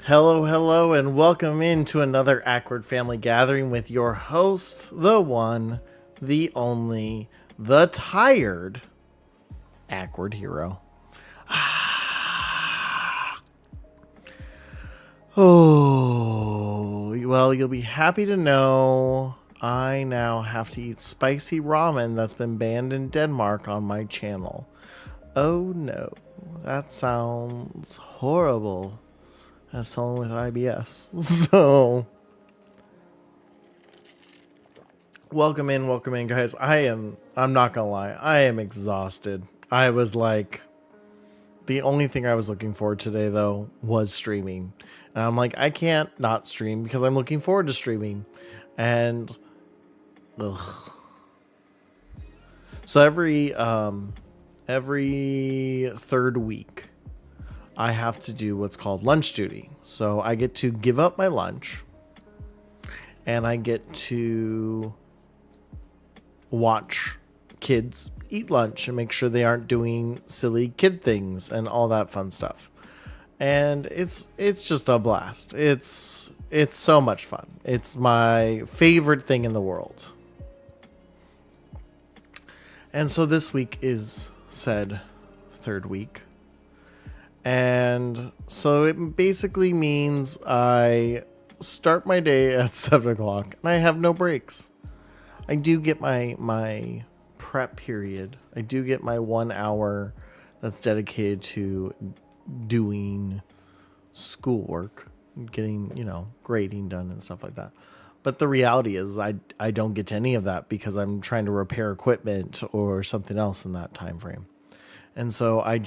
Hello, hello, and welcome into another Awkward Family Gathering with your host, the one, the only, the tired Awkward Hero. Oh, well, you'll be happy to know I now have to eat spicy ramen that's been banned in Denmark on my channel. Oh no, that sounds horrible. As someone with IBS. So, welcome in, guys. I'm not gonna lie, I am exhausted. I was like, the only thing I was looking forward today, though, was streaming. And I'm like, I can't not stream because I'm looking forward to streaming. And, ugh. So every third week, I have to do what's called lunch duty. So I get to give up my lunch and I get to watch kids eat lunch and make sure they aren't doing silly kid things and all that fun stuff. And it's just a blast. It's so much fun. It's my favorite thing in the world. And so this week is said third week. And so it basically means I start my day at 7 o'clock and I have no breaks. I do get my prep period. I do get my 1 hour that's dedicated to doing schoolwork, getting, grading done and stuff like that. But the reality is I don't get to any of that because I'm trying to repair equipment or something else in that time frame. And so I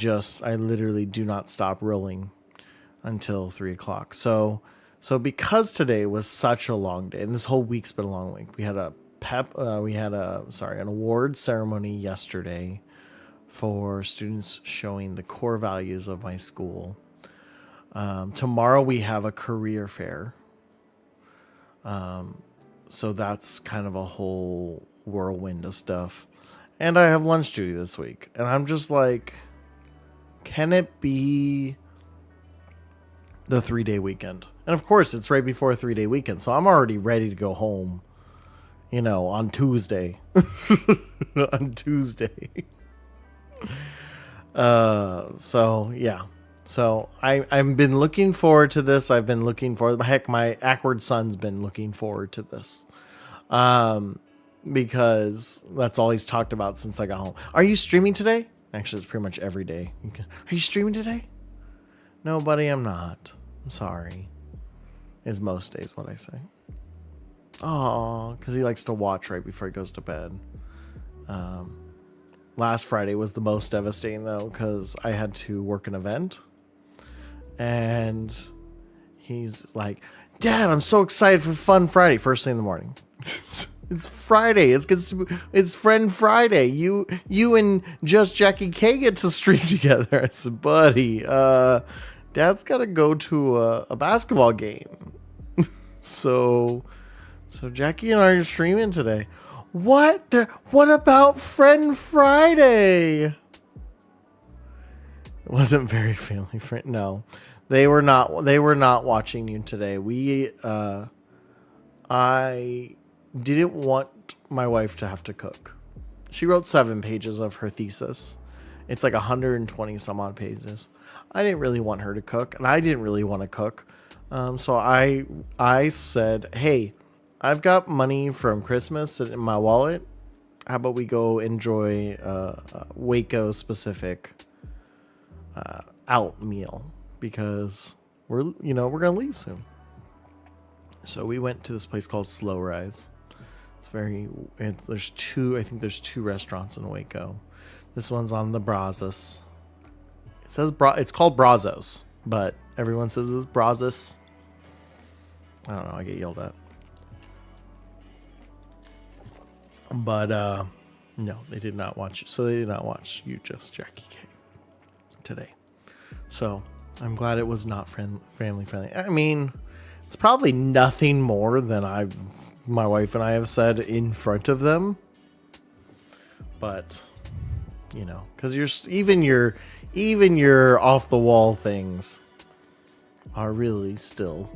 literally do not stop rolling until 3 o'clock. So because today was such a long day, and this whole week's been a long week, we had an award ceremony yesterday for students showing the core values of my school. Tomorrow we have a career fair. So that's kind of a whole whirlwind of stuff. And I have lunch duty this week. And I'm just like, can it be the 3-day weekend? And of course, it's right before a 3-day weekend. So I'm already ready to go home, on Tuesday. On Tuesday. So, yeah. So I've been looking forward to this. I've been looking forward. Heck, my awkward son's been looking forward to this. Because that's all he's talked about since I got home. Are you streaming today? Actually, it's pretty much every day. Are you streaming today? No, buddy, I'm not. I'm sorry. Is most days what I say. Oh, because he likes to watch right before he goes to bed. Last Friday was the most devastating, though, because I had to work an event. And he's like, Dad, I'm so excited for Fun Friday. First thing in the morning. It's Friday. It's Friend Friday. You and Just Jackie K get to stream together. I said, buddy, Dad's got to go to a basketball game. So Jackie and I are streaming today. What about Friend Friday? It wasn't very family friendly. No, they were not watching you today. I didn't want my wife to have to cook. She wrote 7 pages of her thesis. It's like 120 some odd pages. I didn't really want her to cook, and I didn't really want to cook. So I said, hey, I've got money from Christmas in my wallet. How about we go enjoy a Waco specific out meal, because we're gonna leave soon. So we went to this place called Slow Rise. There's two restaurants in Waco. This one's on the Brazos. It's called Brazos, but everyone says it's Brazos. I don't know, I get yelled at. But no, they did not watch it. So they did not watch You Just Jackie K today. So I'm glad it was not family friendly. I mean, it's probably nothing more than my wife and I have said in front of them. But, because even your off the wall things are really still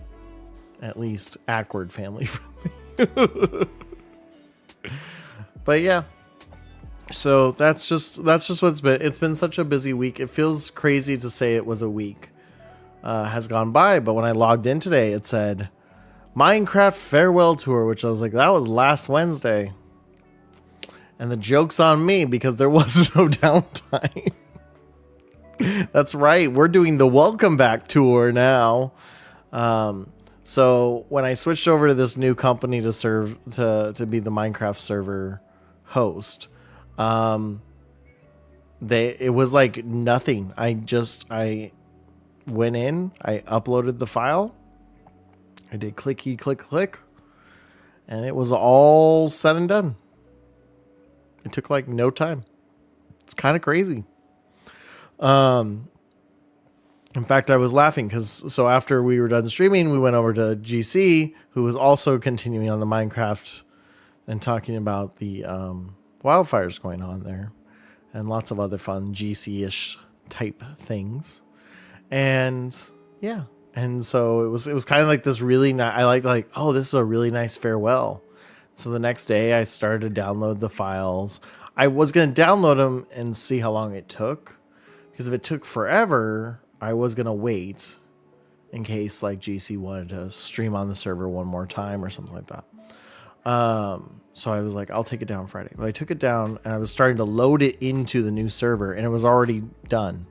at least awkward family friendly. But yeah. So that's just what's been. It's been such a busy week. It feels crazy to say it was a week has gone by, but when I logged in today, it said Minecraft farewell tour, which I was like, that was last Wednesday. And the joke's on me because there was no downtime. That's right. We're doing the welcome back tour now. So when I switched over to this new company to serve to be the Minecraft server host, it was like nothing. I went in, I uploaded the file, I did clicky click, and it was all said and done. It took like no time. It's kind of crazy. In fact, I was laughing because after we were done streaming, we went over to GC, who was also continuing on the Minecraft and talking about the wildfires going on there and lots of other fun GC-ish type things. And yeah, and so it was kind of like this really nice. I like, oh, this is a really nice farewell. So the next day I started to download the files. I was going to download them and see how long it took, because if it took forever, I was going to wait in case like GC wanted to stream on the server one more time or something like that. So I was like, I'll take it down Friday. But I took it down and I was starting to load it into the new server, and it was already done.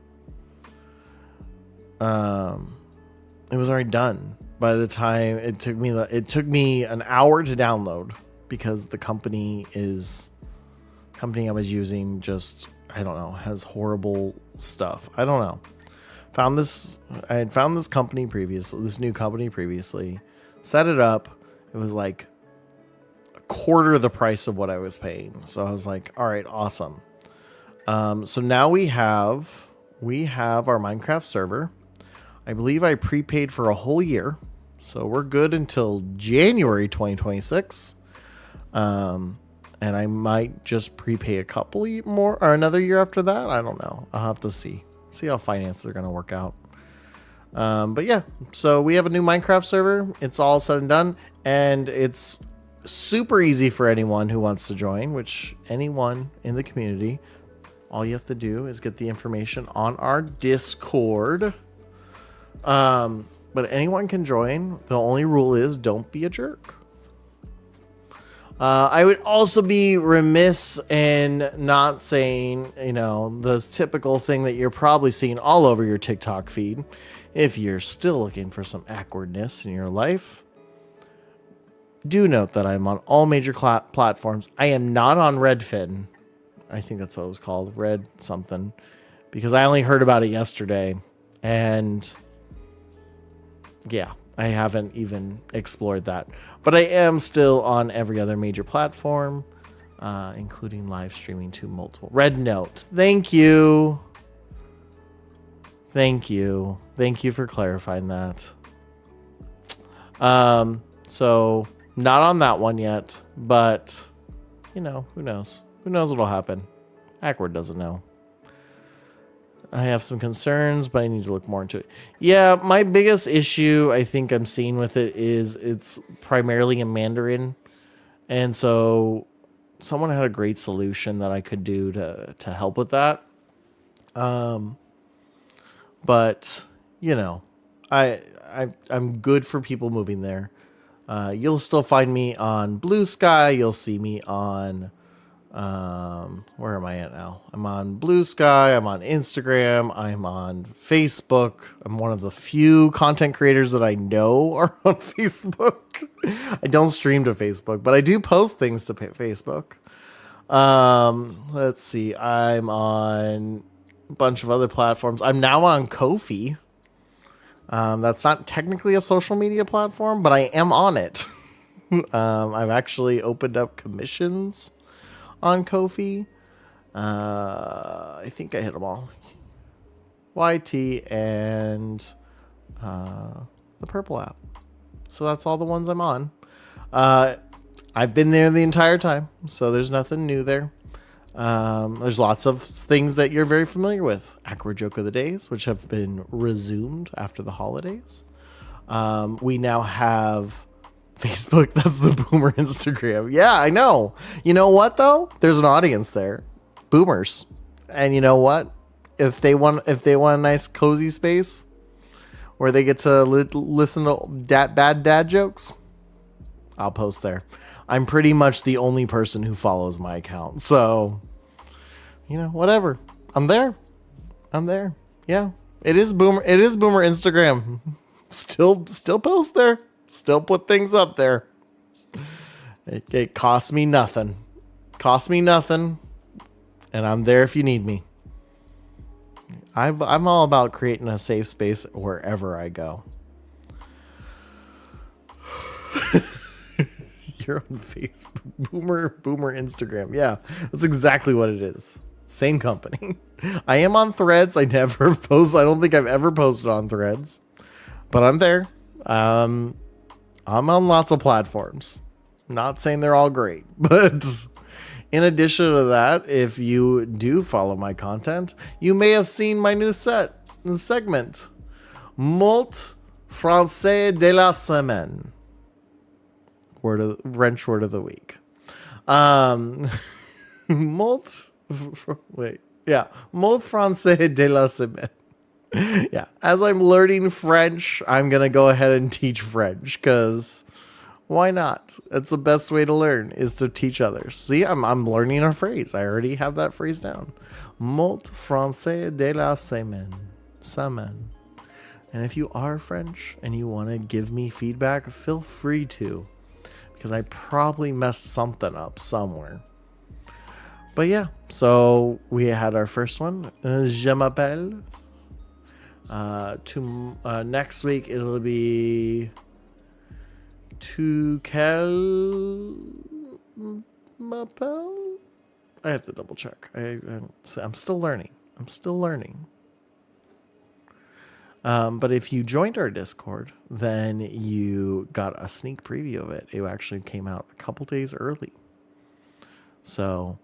It was already done by the time it took me an hour to download, because the company I was using just, I don't know, has horrible stuff. I don't know. I had found this new company previously, set it up. It was like a quarter of the price of what I was paying. So I was like, all right, awesome. So now we have our Minecraft server. I believe I prepaid for a whole year, so we're good until January 2026. And I might just prepay a couple more or another year after that. I don't know. I'll have to see how finances are going to work out. But yeah, so we have a new Minecraft server. It's all said and done, and it's super easy for anyone who wants to join, which anyone in the community, all you have to do is get the information on our Discord. But anyone can join. The only rule is don't be a jerk. I would also be remiss in not saying, the typical thing that you're probably seeing all over your TikTok feed. If you're still looking for some awkwardness in your life, do note that I'm on all major platforms. I am not on Redfin. I think that's what it was called, Red something, because I only heard about it yesterday, and yeah, I haven't even explored that. But I am still on every other major platform, including live streaming to multiple. Red Note. Thank you. Thank you for clarifying that. So not on that one yet, but who knows? Who knows what'll happen? Awkward doesn't know. I have some concerns, but I need to look more into it. Yeah, my biggest issue I think I'm seeing with it is it's primarily in Mandarin. And so someone had a great solution that I could do to help with that. But, I'm good for people moving there. You'll still find me on Blue Sky. You'll see me on... where am I at now? I'm on Blue Sky. I'm on Instagram. I'm on Facebook. I'm one of the few content creators that I know are on Facebook. I don't stream to Facebook, but I do post things to Facebook. Let's see. I'm on a bunch of other platforms. I'm now on Ko-fi. That's not technically a social media platform, but I am on it. I've actually opened up commissions on Ko-fi. I think I hit them all. YT and the purple app. So that's all the ones I'm on. I've been there the entire time, so there's nothing new there. There's lots of things that you're very familiar with. Awkward Joke of the Days, which have been resumed after the holidays. We now have Facebook. That's the boomer Instagram. Yeah, I know. You know what though? There's an audience there, boomers, and you know what? If they want a nice cozy space where they get to listen to bad dad jokes, I'll post there. I'm pretty much the only person who follows my account, so whatever. I'm there. Yeah, it is boomer. It is boomer Instagram. Still post there. Still put things up there. It costs me nothing. And I'm there if you need me. I'm all about creating a safe space wherever I go. You're on Facebook. Boomer Instagram. Yeah, that's exactly what it is. Same company. I am on Threads. I never post. I don't think I've ever posted on Threads, but I'm there. I'm on lots of platforms. Not saying they're all great, but in addition to that, if you do follow my content, you may have seen my new segment, Mot Français de la Semaine. French word of the week. Mot Français de la Semaine. Yeah, as I'm learning French, I'm gonna go ahead and teach French because why not? It's the best way to learn is to teach others. See, I'm learning a phrase. I already have that phrase down. Mot Français de la Semaine. And if you are French and you want to give me feedback, feel free to, because I probably messed something up somewhere. But yeah, so we had our first one. Je m'appelle. Next week it'll be Tu quel m'appelle? I have to double check. I'm still learning. But if you joined our Discord, then you got a sneak preview of it. It actually came out a couple days early. So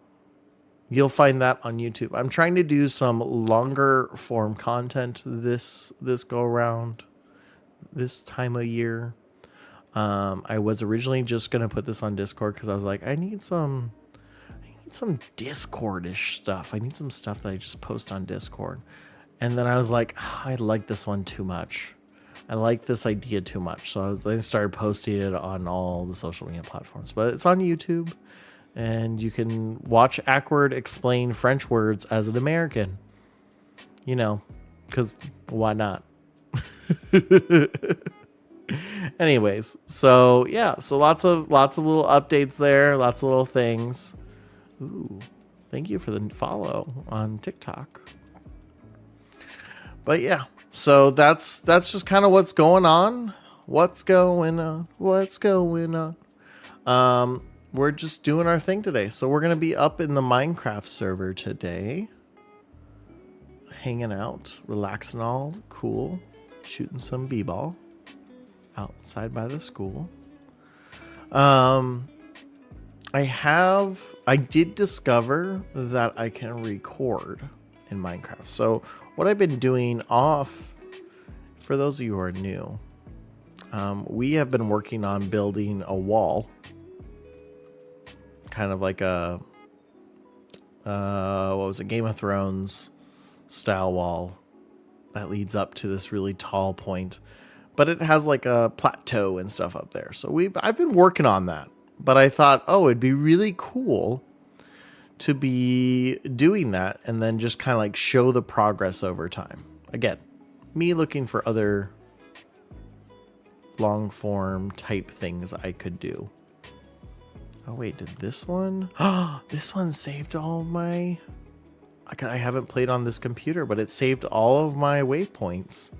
you'll find that on YouTube. I'm trying to do some longer form content this go around, this time of year. I was originally just going to put this on Discord because I was like, I need some Discord-ish stuff. I need some stuff that I just post on Discord. And then I was like, I like this one too much. I like this idea too much. So I started posting it on all the social media platforms. But it's on YouTube. And you can watch Awkward explain French words as an American. Because why not? Anyways, so yeah, so lots of little updates there, lots of little things. Ooh, thank you for the follow on TikTok. But yeah, so that's just kind of what's going on. What's going on? We're just doing our thing today. So we're going to be up in the Minecraft server today. Hanging out, relaxing all cool, shooting some b-ball outside by the school. I did discover that I can record in Minecraft. So what I've been doing for those of you who are new, we have been working on building a wall. Kind of like a Game of Thrones style wall that leads up to this really tall point, but it has like a plateau and stuff up there. So I've been working on that, but I thought, it'd be really cool to be doing that and then just kind of like show the progress over time. Again, me looking for other long form type things I could do. Oh wait, did this one? This one saved all of my... I haven't played on this computer, but it saved all of my waypoints.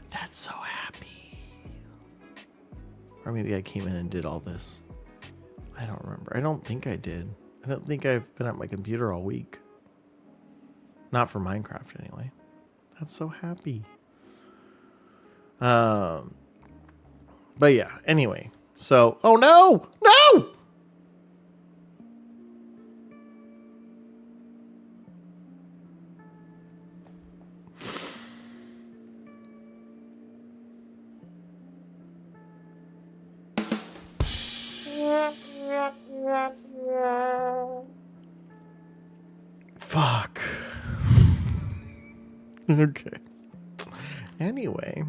That's so happy. Or maybe I came in and did all this. I don't remember. I don't think I did. I don't think I've been at my computer all week. Not for Minecraft anyway. That's so happy. But yeah, anyway. So, oh no! No! Okay. Anyway.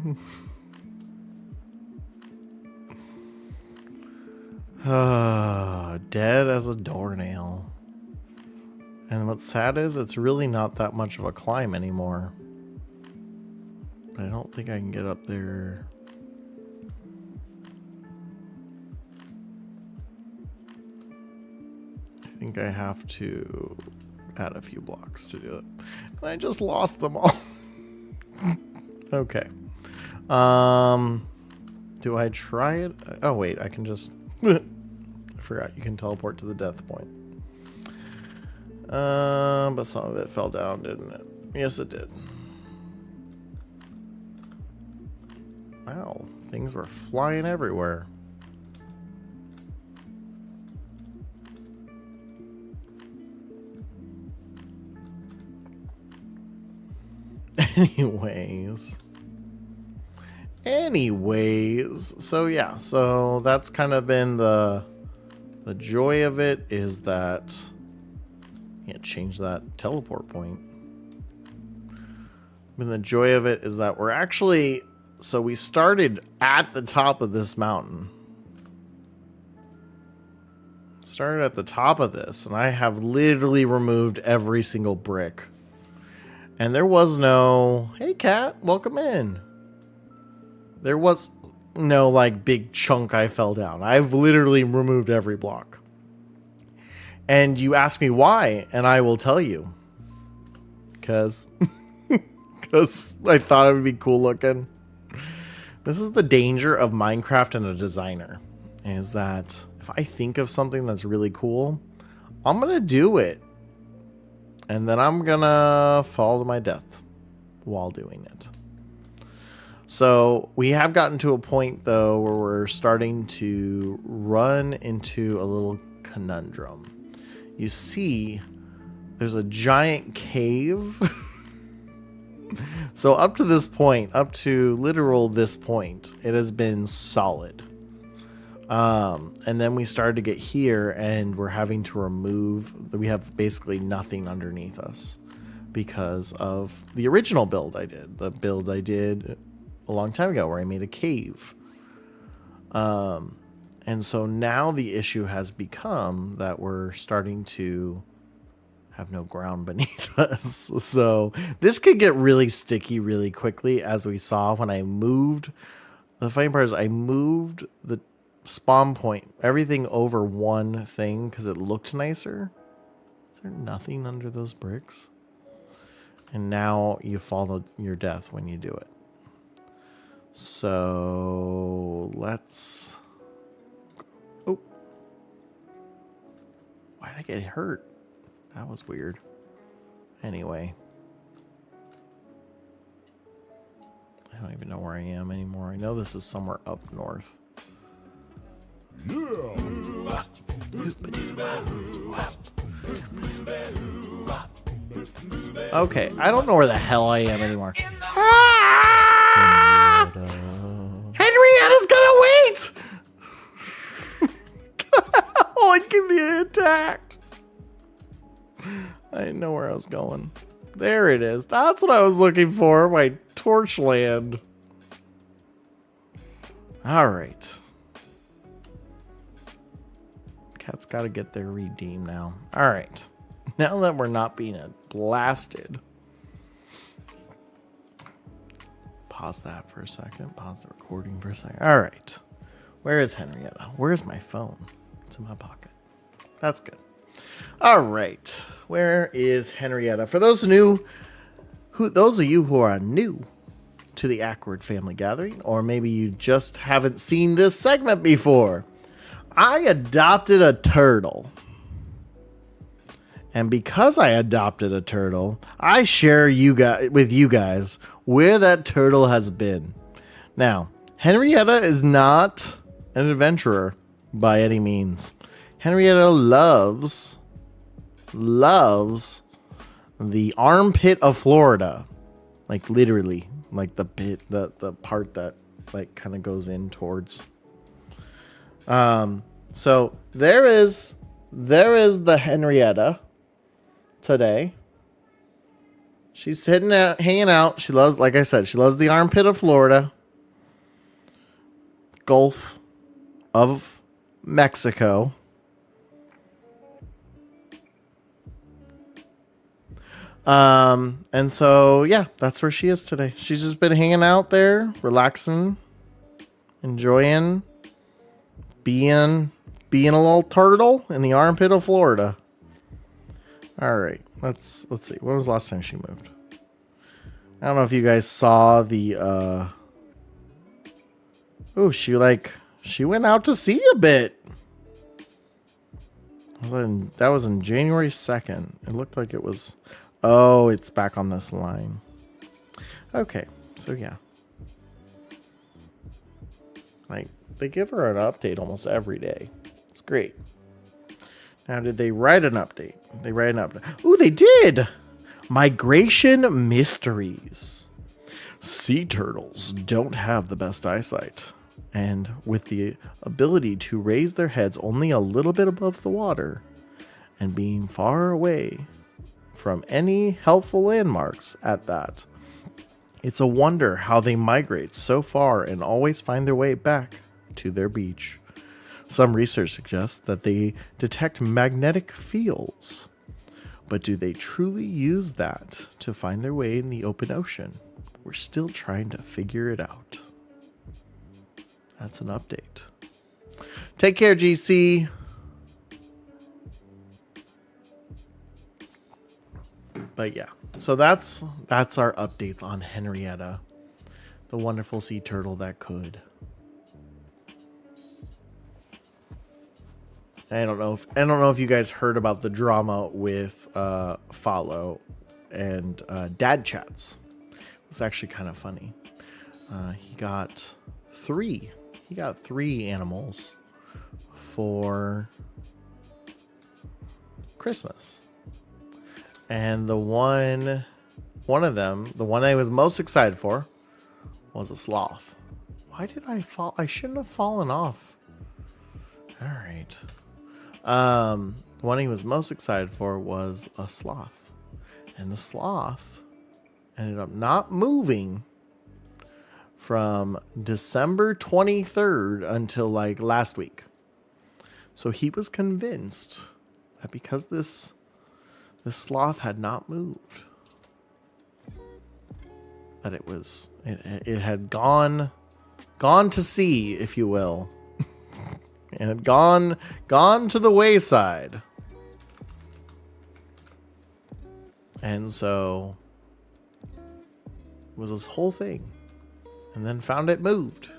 Dead as a doornail. And what's sad is it's really not that much of a climb anymore. But I don't think I can get up there. I think I have to add a few blocks to do it. And I just lost them all. Okay. Do I try it? Oh wait, I can just I forgot you can teleport to the death point. But some of it fell down, didn't it? Yes, it did. Wow, things were flying everywhere. Anyways, so yeah, so that's kind of been the joy of it, is that change that teleport point. And the joy of it is that we're actually, so we started at the top of this mountain. Started at the top of this, and I have literally removed every single brick. And there was no, hey cat, welcome in. There was no like big chunk I fell down. I've literally removed every block. And you ask me why, and I will tell you. Because I thought it would be cool looking. This is the danger of Minecraft and a designer. Is that if I think of something that's really cool, I'm going to do it. And then I'm going to fall to my death while doing it. So we have gotten to a point, though, where we're starting to run into a little conundrum. You see, there's a giant cave. So up to this point, up to literal this point, it has been solid. And then we started to get here, and we're having to remove, we have basically nothing underneath us because of the original build I did. The build I did a long time ago where I made a cave. And so now the issue has become that we're starting to have no ground beneath us. So this could get really sticky really quickly, as we saw when I moved. The funny part is I moved the spawn point, everything over one thing because it looked nicer. Is there nothing under those bricks? And now you fall to your death when you do it. So let's... Oh. Why did I get hurt? That was weird. Anyway. I don't even know where I am anymore. I know this is somewhere up north. Okay, I don't know where the hell I am anymore. Henrietta's gonna wait! Oh, I can be attacked. I didn't know where I was going. There it is. That's what I was looking for. My torch land. Alright. Cat's got to get their redeem now. Alright. Now that we're not being blasted. Pause that for a second. Pause the recording for a second. Alright. Where is Henrietta? Where's my phone? It's in my pocket. That's good. Alright. Where is Henrietta? For those of you who are new to the Awkward Family Gathering, or maybe you just haven't seen this segment before, I adopted a turtle. And because I adopted a turtle, I share with you guys where that turtle has been. Now, Henrietta is not an adventurer by any means. Henrietta loves the armpit of Florida. Like literally, like the part that like kind of goes in towards. So there is the Henrietta today. She's hanging out. She loves, like I said, she loves the armpit of Florida, Gulf of Mexico. And so, yeah, that's where she is today. She's just been hanging out there, relaxing, enjoying being a little turtle in the armpit of Florida. All right, let's see. When was the last time she moved? I don't know if you guys saw the oh, she went out to sea a bit. That was in January 2nd. It looked like it was. Oh, it's back on this line. Okay, so yeah. Like, they give her an update almost every day. It's great. Now, did they write an update? They write an update. Ooh, they did! Migration mysteries. Sea turtles don't have the best eyesight. And with the ability to raise their heads only a little bit above the water and being far away from any helpful landmarks at that, it's a wonder how they migrate so far and always find their way back to their beach. Some research suggests that they detect magnetic fields, but do they truly use that to find their way in the open ocean? We're still trying to figure it out. That's an update. Take care, GC. But yeah, so that's our updates on Henrietta, the wonderful sea turtle that could. I don't know if you guys heard about the drama with Follow and Dad Chats. It's actually kind of funny. He got three animals for Christmas. And the one of them, the one I was most excited for, was a sloth. Why did I fall? I shouldn't have fallen off. All right. The one he was most excited for was a sloth. And the sloth ended up not moving from December 23rd until like last week. So he was convinced that because this sloth had not moved, that it had gone to sea, if you will, and had gone to the wayside. And so it was this whole thing, and then found it moved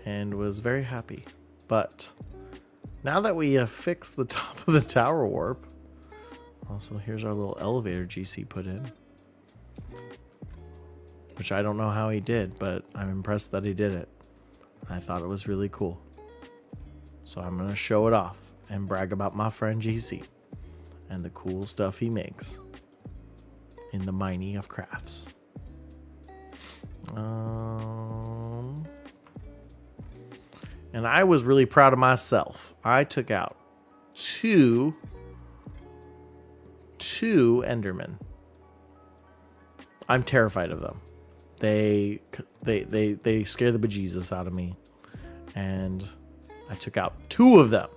and was very happy. But now that we have fixed the top of the tower warp, also, here's our little elevator GC put in, which I don't know how he did, but I'm impressed that he did it. I thought it was really cool. So I'm going to show it off and brag about my friend GC and the cool stuff he makes in the Miney of Crafts. And I was really proud of myself. I took out two Endermen. I'm terrified of them. They scare the bejesus out of me. And I took out two of them.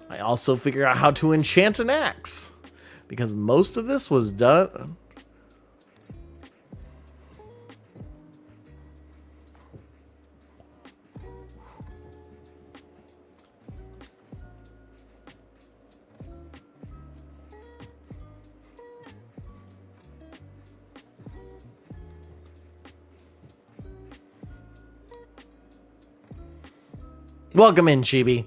I also figured out how to enchant an axe, because most of this was done. Welcome in, Chibi.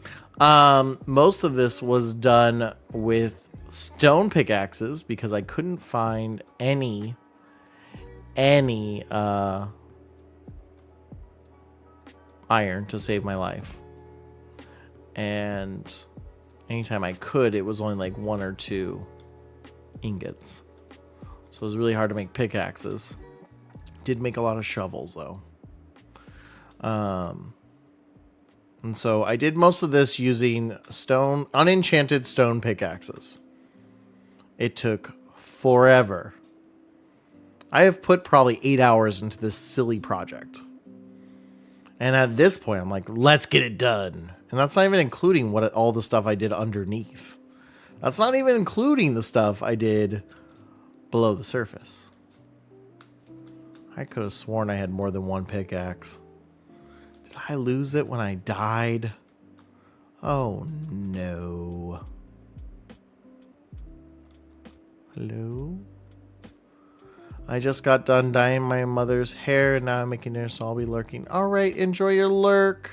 Most of this was done with stone pickaxes because I couldn't find any iron to save my life. And anytime I could, it was only like 1 or 2 ingots. So it was really hard to make pickaxes. Did make a lot of shovels though. And so I did most of this using unenchanted stone pickaxes. It took forever I have put probably 8 hours into this silly project. And at this point, I'm like, let's get it done. And that's not even including all the stuff I did underneath. That's not even including the stuff I did below the surface. I could have sworn I had more than one pickaxe. Did I lose it when I died? Oh, no. Hello? I just got done dyeing my mother's hair, and now I'm making dinner, so I'll be lurking. Alright, enjoy your lurk.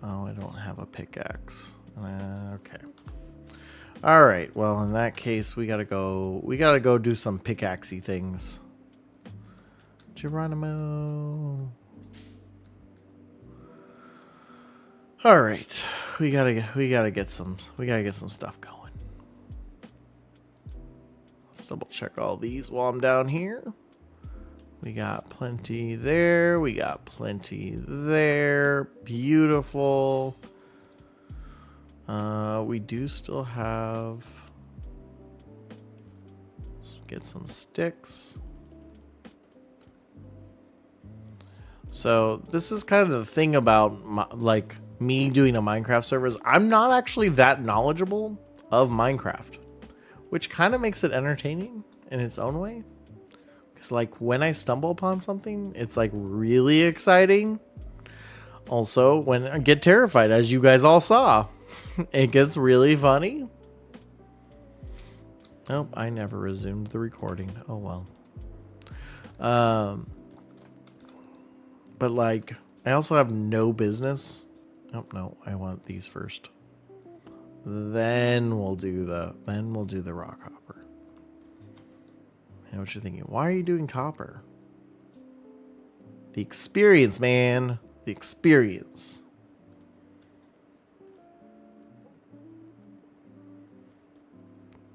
Oh, I don't have a pickaxe. Okay. Alright, well, in that case, we gotta go do some pickaxey things. Geronimo. Alright. We gotta get some stuff going. Let's double check all these while I'm down here. We got plenty there. We got plenty there. Beautiful. We do still have... Let's get some sticks. So this is kind of the thing about like me doing a Minecraft server is I'm not actually that knowledgeable of Minecraft, which kind of makes it entertaining in its own way. Because like when I stumble upon something, it's like really exciting. Also, when I get terrified, as you guys all saw, it gets really funny. Nope, I never resumed the recording. Oh well. But like, I also have no business. Oh no, I want these first. Then we'll do the rock hopper. I know what you're thinking. Why are you doing copper? The experience, man. The experience.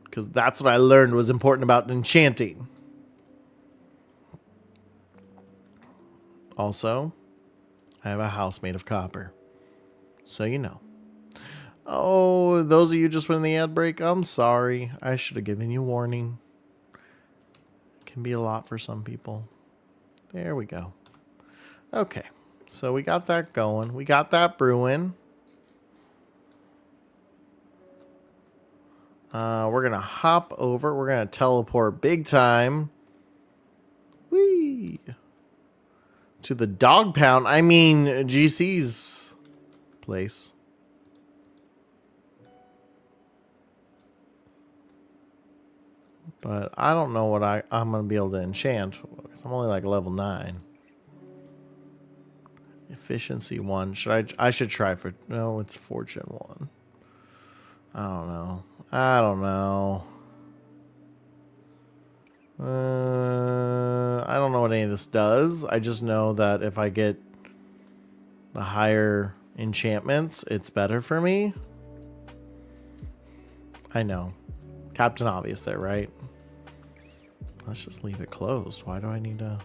Because that's what I learned was important about enchanting. Also, I have a house made of copper. So you know. Oh, those of you just went in the ad break, I'm sorry. I should have given you warning. It can be a lot for some people. There we go. Okay, so we got that going. We got that brewing. We're going to hop over. We're going to teleport big time. Whee! To the dog pound. I mean, GC's place. But I don't know what I'm going to be able to enchant. Because I'm only like level 9. Efficiency 1. I should try for... No, it's fortune 1. I don't know. I don't know what any of this does. I just know that if I get the higher enchantments, it's better for me. I know. Captain Obvious there, right? Let's just leave it closed. Why do I need to...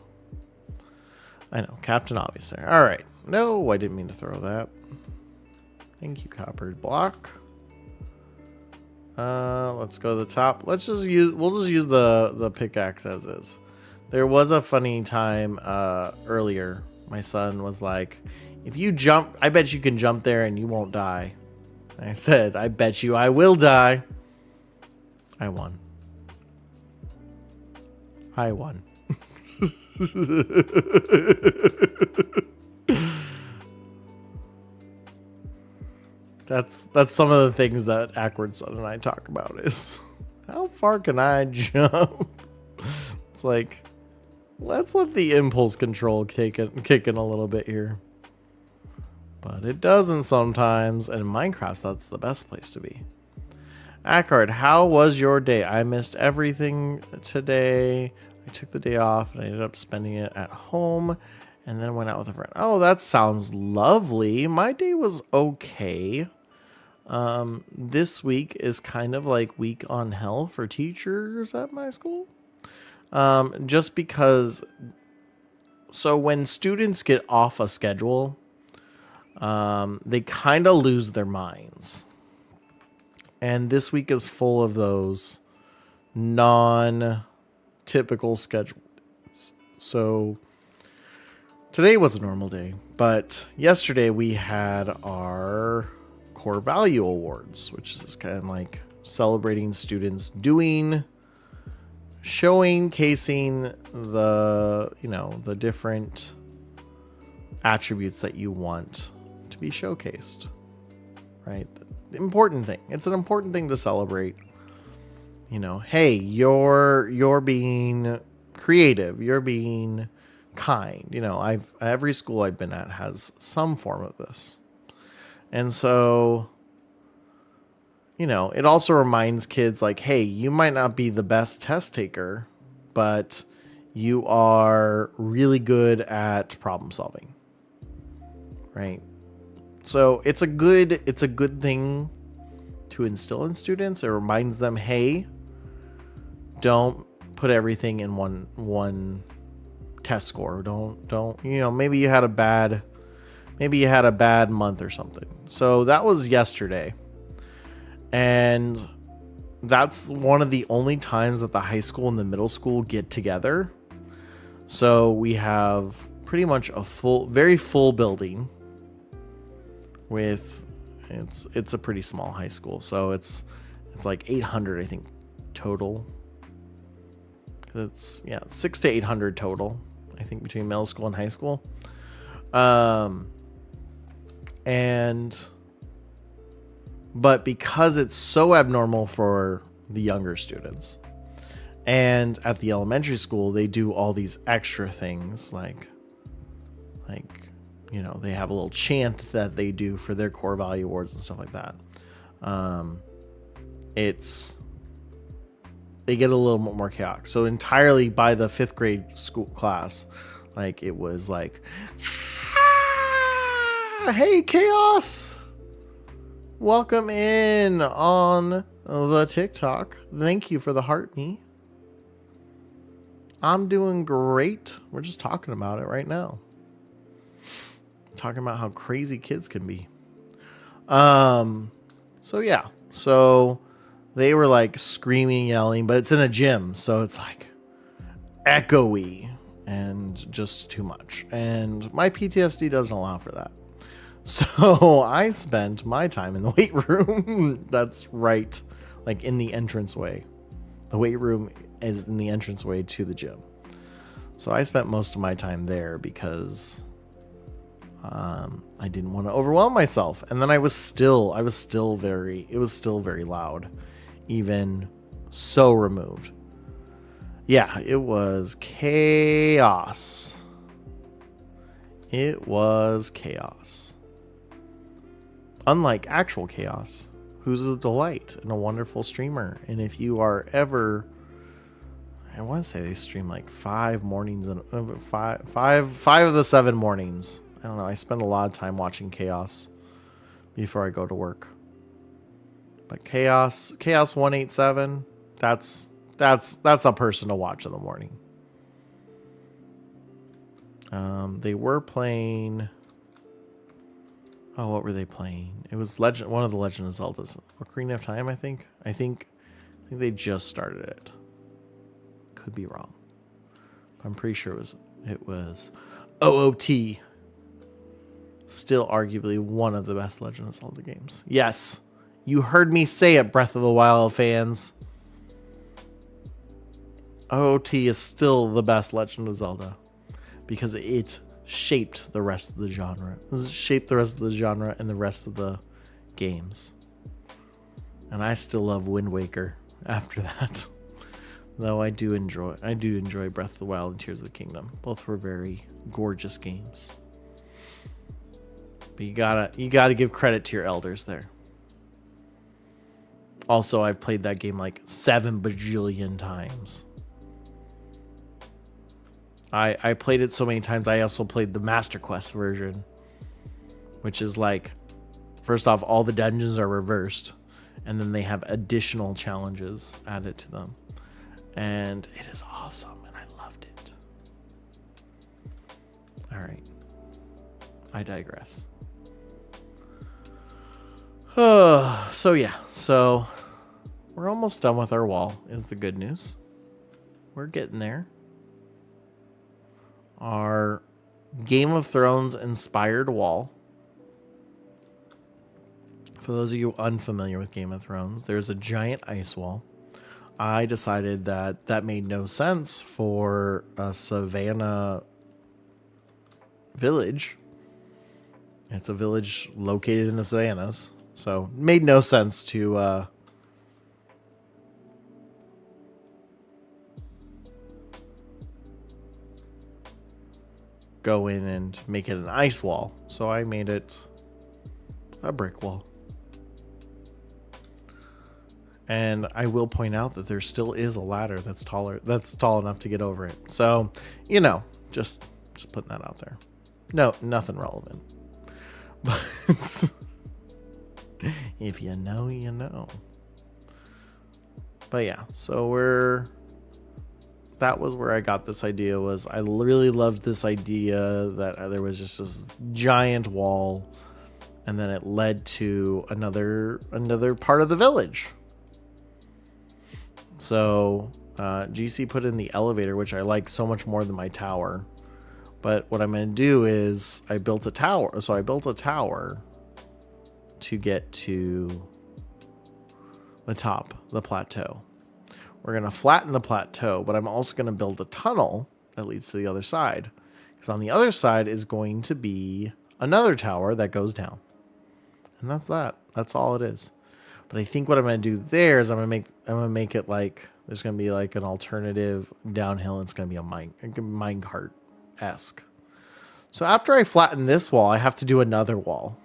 I know. Captain Obvious there. All right. No, I didn't mean to throw that. Thank you, coppered block. Let's go to the top. We'll just use the pickaxe as is. There was a funny time earlier. My son was like, if you jump, I bet you can jump there and you won't die. I said, I bet you I will die. I won. I won. That's some of the things that Awkward Son and I talk about is how far can I jump? It's like, let's let the impulse control kick in a little bit here. But it doesn't sometimes, and in Minecraft, that's the best place to be. Ackard, how was your day? I missed everything today. I took the day off and I ended up spending it at home and then went out with a friend. Oh, that sounds lovely. My day was okay. This week is kind of like week on hell for teachers at my school. Just because, so when students get off a schedule, they kind of lose their minds. And this week is full of those non-teaching typical schedule. So today was a normal day, but yesterday we had our core value awards, which is kind of like celebrating students showcasing the different attributes that you want to be showcased, right? The important thing. It's an important thing to celebrate. Hey, you're being creative. You're being kind. Every school I've been at has some form of this. And so, it also reminds kids like, hey, you might not be the best test taker, but you are really good at problem solving. Right? So it's a good thing to instill in students. It reminds them, hey, don't put everything in one test score. Don't maybe you had a bad month or something. So that was yesterday. And that's one of the only times that the high school and the middle school get together. So we have pretty much a very full building with it's a pretty small high school. So it's like 800, I think, total. It's 600 to 800 total, I think, between middle school and high school. But because it's so abnormal for the younger students, and at the elementary school, they do all these extra things like they have a little chant that they do for their core value awards and stuff like that. They get a little bit more chaotic. So entirely by the 5th grade school class, like it was like, hey, Chaos, welcome in on the TikTok. Thank you for the heart me. I'm doing great. We're just talking about it right now. Talking about how crazy kids can be. So they were like screaming, yelling, but it's in a gym, so it's like echoey and just too much. And my PTSD doesn't allow for that. So I spent my time in the weight room. That's right, like in the entranceway. The weight room is in the entranceway to the gym. So I spent most of my time there because I didn't want to overwhelm myself. And then it was still very loud, even so removed. Yeah, it was chaos. It was chaos. Unlike actual Chaos, who's a delight and a wonderful streamer. And if you are ever, I want to say they stream like 5 mornings and five of the 7 mornings. I don't know. I spend a lot of time watching Chaos before I go to work. But Chaos 187, that's a person to watch in the morning. They were playing. Oh, what were they playing? It was one of the Legend of Zeldas. Ocarina of Time, I think. I think they just started it. Could be wrong. I'm pretty sure it was OOT. Still arguably one of the best Legend of Zelda games. Yes, you heard me say it, Breath of the Wild fans. OOT is still the best Legend of Zelda because it shaped the rest of the genre. It shaped the rest of the genre and the rest of the games. And I still love Wind Waker after that. Though I do enjoy Breath of the Wild and Tears of the Kingdom. Both were very gorgeous games. But you gotta give credit to your elders there. Also, I've played that game like 7 bajillion times. I played it so many times, I also played the Master Quest version. Which is like, first off, all the dungeons are reversed. And then they have additional challenges added to them. And it is awesome, and I loved it. Alright. I digress. So we're almost done with our wall, is the good news. We're getting there. Our Game of Thrones inspired wall. For those of you unfamiliar with Game of Thrones, there's a giant ice wall. I decided that that made no sense for a savannah village. It's a village located in the savannas, so it made no sense to go in and make it an ice wall. So I made it a brick wall. And I will point out that there still is a ladder that's tall enough to get over it. So, you know, just putting that out there. No, nothing relevant. But if you know, you know. But yeah, so that was where I got this idea. Was I really loved this idea that there was just this giant wall, and then it led to another part of the village. So GC put in the elevator, which I like so much more than my tower. But what I'm going to do is I built a tower. So I built a tower to get to the top, the plateau. We're going to flatten the plateau, but I'm also going to build a tunnel that leads to the other side. Because on the other side is going to be another tower that goes down. And that's that. That's all it is. But I think what I'm going to do there is I'm going to make it like there's going to be like an alternative downhill. It's going to be a minecart-esque. So after I flatten this wall, I have to do another wall.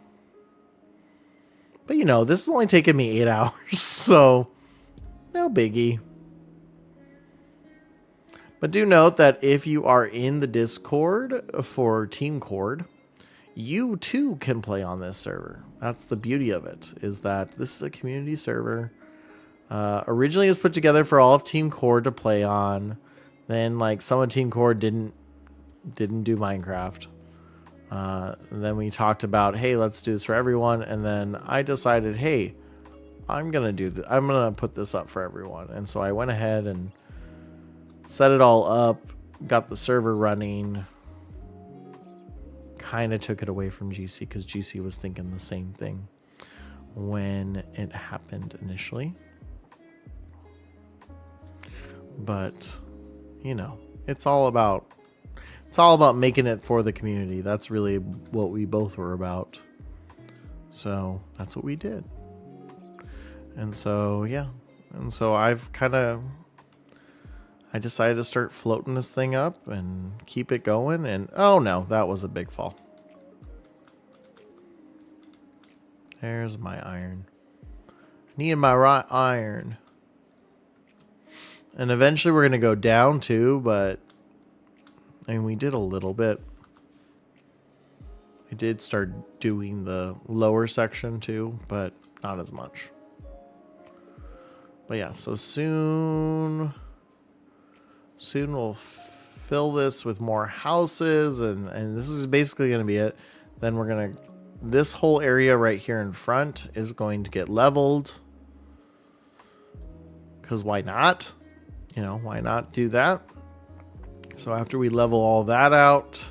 But you know, this is only taking me 8 hours, so no biggie. But do note that if you are in the Discord for Team Cord, you too can play on this server. That's the beauty of it, is that this is a community server. Originally it was put together for all of Team Cord to play on. Then like some of Team Cord didn't do Minecraft. Then we talked about, hey, let's do this for everyone. And then I decided, hey, I'm going to put this up for everyone. And so I went ahead and set it all up, got the server running, kind of took it away from GC because GC was thinking the same thing when it happened initially. But, you know, it's all about making it for the community. That's really what we both were about. So that's what we did. And so, yeah. And so I decided to start floating this thing up and keep it going. And oh no, that was a big fall. There's my iron. Need my right iron. And eventually we're going to go down too, but I mean, we did a little bit. I did start doing the lower section too, but not as much. But yeah, so soon we'll fill this with more houses, and this is basically going to be it. Then this whole area right here in front is going to get leveled. Because why not? You know, why not do that? So after we level all that out,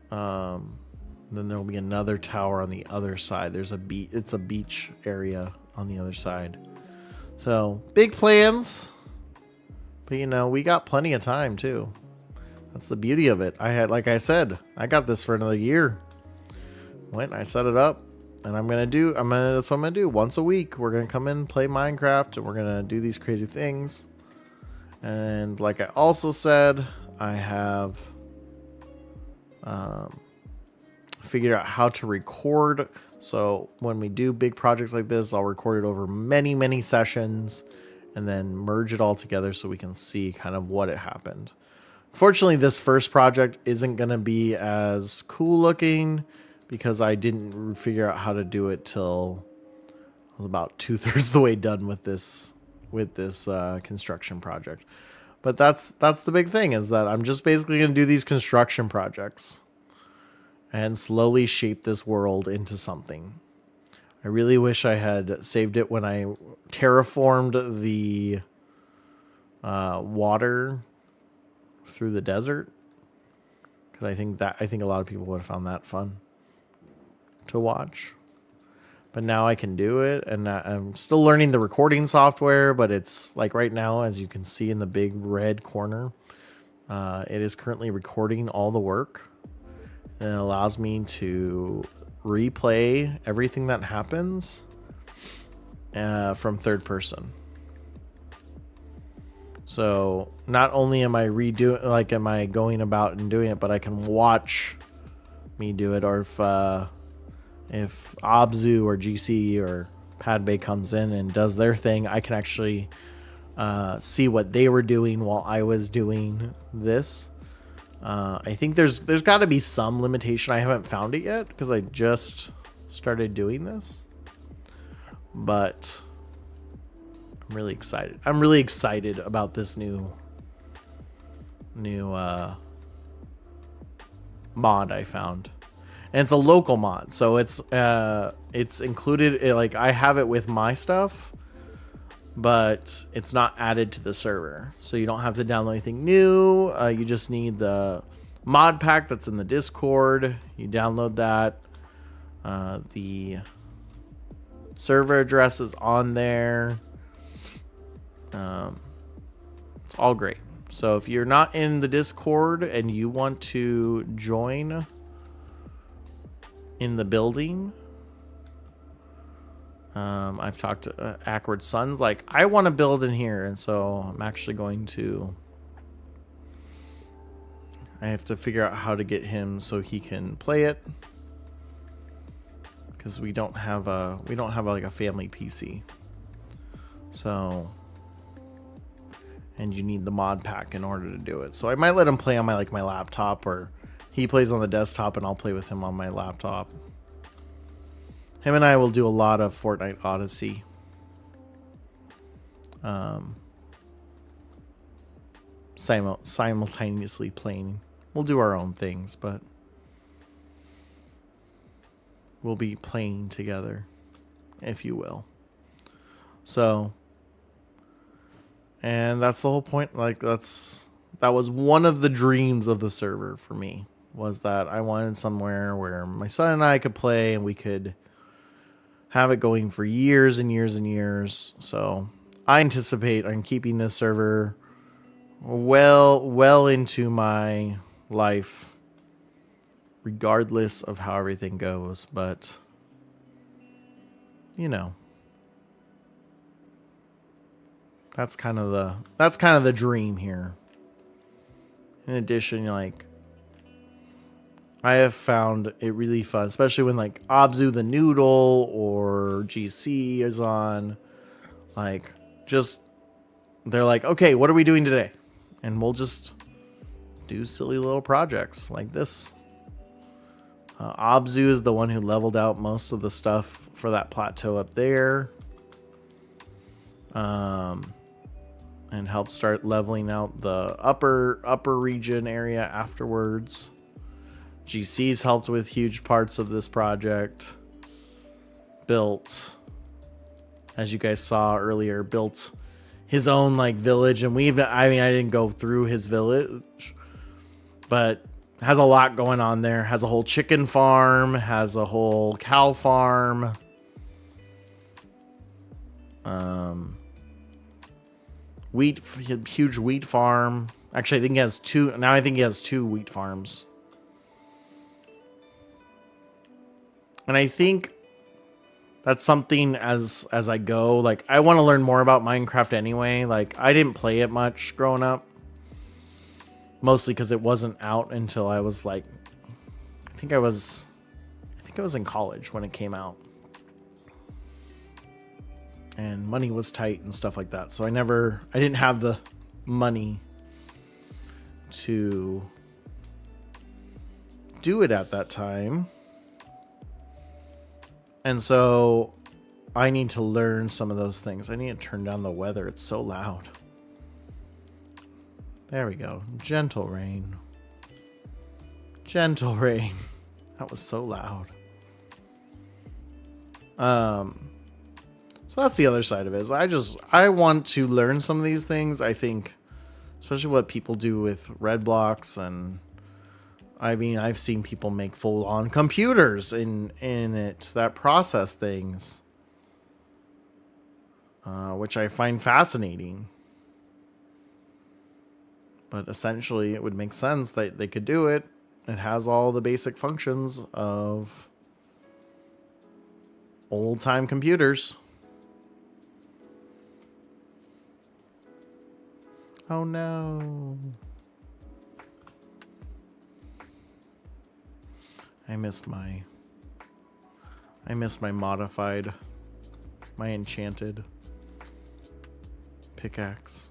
then there'll be another tower on the other side. There's it's a beach area on the other side. So big plans, but you know, we got plenty of time too. That's the beauty of it. Like I said, I got this for another year. I set it up, and that's what I'm gonna do. Once a week, we're gonna come in, play Minecraft, and we're gonna do these crazy things. And like I also said, I have figured out how to record. So when we do big projects like this, I'll record it over many, many sessions and then merge it all together so we can see kind of what it happened. Fortunately, this first project isn't going to be as cool looking because I didn't figure out how to do it till I was about 2/3 the way done with this construction project. But that's the big thing, is that I'm just basically going to do these construction projects and slowly shape this world into something. I really wish I had saved it when I terraformed the water through the desert, because I think a lot of people would have found that fun to watch. But now I can do it, and I'm still learning the recording software, but it's like right now, as you can see in the big red corner, it is currently recording all the work, and it allows me to replay everything that happens from third person. So not only am I am I going about and doing it, but I can watch me do it, or if Abzu or GC or Padbay comes in and does their thing, I can actually see what they were doing while I was doing this. I think there's got to be some limitation. I haven't found it yet because I just started doing this. But I'm really excited. I'm really excited about this new mod I found. And it's a local mod, so it's included. Like I have it with my stuff, but it's not added to the server, so you don't have to download anything new. You just need the mod pack that's in the Discord. You download that. The server address is on there. It's all great. So if you're not in the Discord and you want to join in the building, I've talked to Ackward Sons, like I want to build in here, and so I'm actually going to, I have to figure out how to get him so he can play it, because we don't have like a family PC. So, and you need the mod pack in order to do it. So I might let him play on my laptop, or he plays on the desktop and I'll play with him on my laptop. Him and I will do a lot of Fortnite Odyssey. Simultaneously playing. We'll do our own things, but we'll be playing together, if you will. So, and that's the whole point. Like that was one of the dreams of the server for me, was that I wanted somewhere where my son and I could play and we could have it going for years and years and years. So I anticipate on keeping this server well into my life, regardless of how everything goes. But you know, that's kind of the dream here. In addition, like, I have found it really fun, especially when like Abzu the Noodle or GC is on. Like, just they're like, okay, what are we doing today? And we'll just do silly little projects like this. Abzu is the one who leveled out most of the stuff for that plateau up there. And helped start leveling out the upper region area afterwards. GC's helped with huge parts of this project. Built, as you guys saw earlier, built his own like village, and I didn't go through his village, but has a lot going on there. Has a whole chicken farm, has a whole cow farm. Huge wheat farm. Actually, I think he has two. Now I think he has 2 wheat farms. And I think that's something as I go. Like, I want to learn more about Minecraft anyway. Like, I didn't play it much growing up. Mostly because it wasn't out until I was like, I think I was in college when it came out. And money was tight and stuff like that. So I didn't have the money to do it at that time. And so I need to learn some of those things. I need to turn down the weather. It's so loud. There we go. Gentle rain. Gentle rain. That was so loud. So that's the other side of it. I want to learn some of these things. I think, especially what people do with red blocks, and I mean, I've seen people make full-on computers in it that process things, which I find fascinating. But essentially, it would make sense that they could do it. It has all the basic functions of old-time computers. Oh no. I missed my modified, my enchanted pickaxe.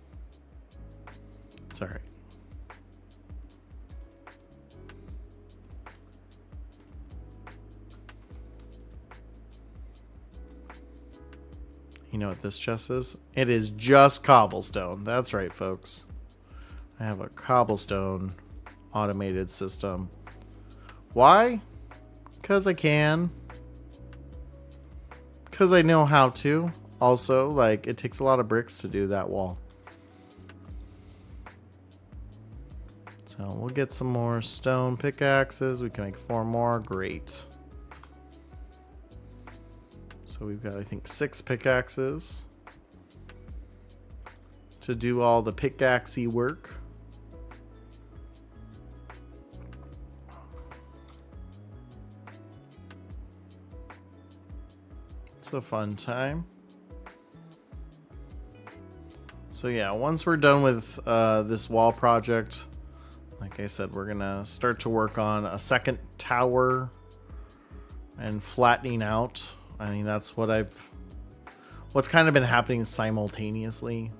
It's alright. You know what this chest is? It is just cobblestone. That's right, folks. I have a cobblestone automated system. Why? Because I can. Because I know how to. Also, like, it takes a lot of bricks to do that wall. So we'll get some more stone pickaxes. We can make 4 more. Great. So we've got, I think, 6 pickaxes to do all the pickaxey work. It's a fun time. So yeah, once we're done with this wall project, like I said, we're gonna start to work on a second tower and flattening out. I mean, that's what's kind of been happening simultaneously.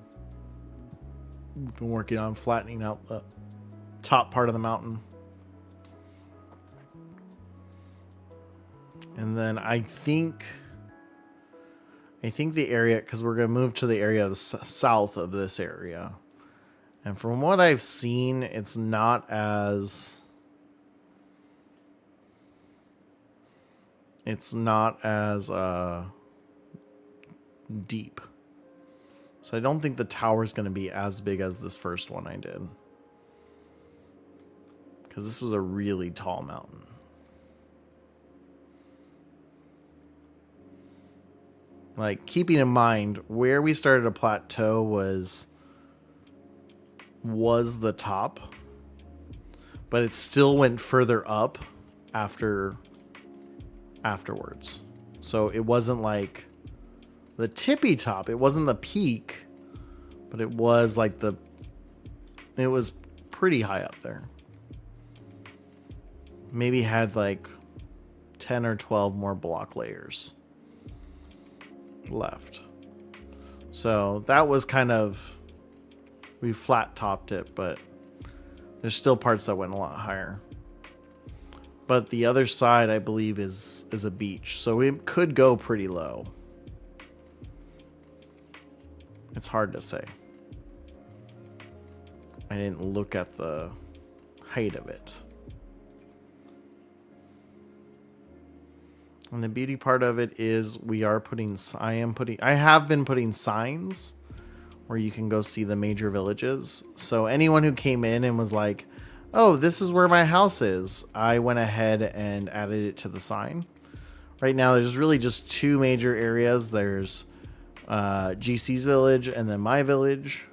We've been working on flattening out the top part of the mountain. And then I think the area, because we're going to move to the area of the south of this area. And from what I've seen, it's not as deep. So I don't think the tower is going to be as big as this first one I did. Because this was a really tall mountain. Like, keeping in mind, where we started a plateau was the top. But it still went further up afterwards. So it wasn't like the tippy top. It wasn't the peak. But it was like it was pretty high up there. Maybe had like 10 or 12 more block layers left. So that was kind of, we flat topped it, but there's still parts that went a lot higher. But the other side, I believe, is a beach, so it could go pretty low. It's hard to say. I didn't look at the height of it. And the beauty part of it is I have been putting signs where you can go see the major villages. So anyone who came in and was like, oh, this is where my house is, I went ahead and added it to the sign. Right now, there's really just 2 major areas. There's GC's village and then my village.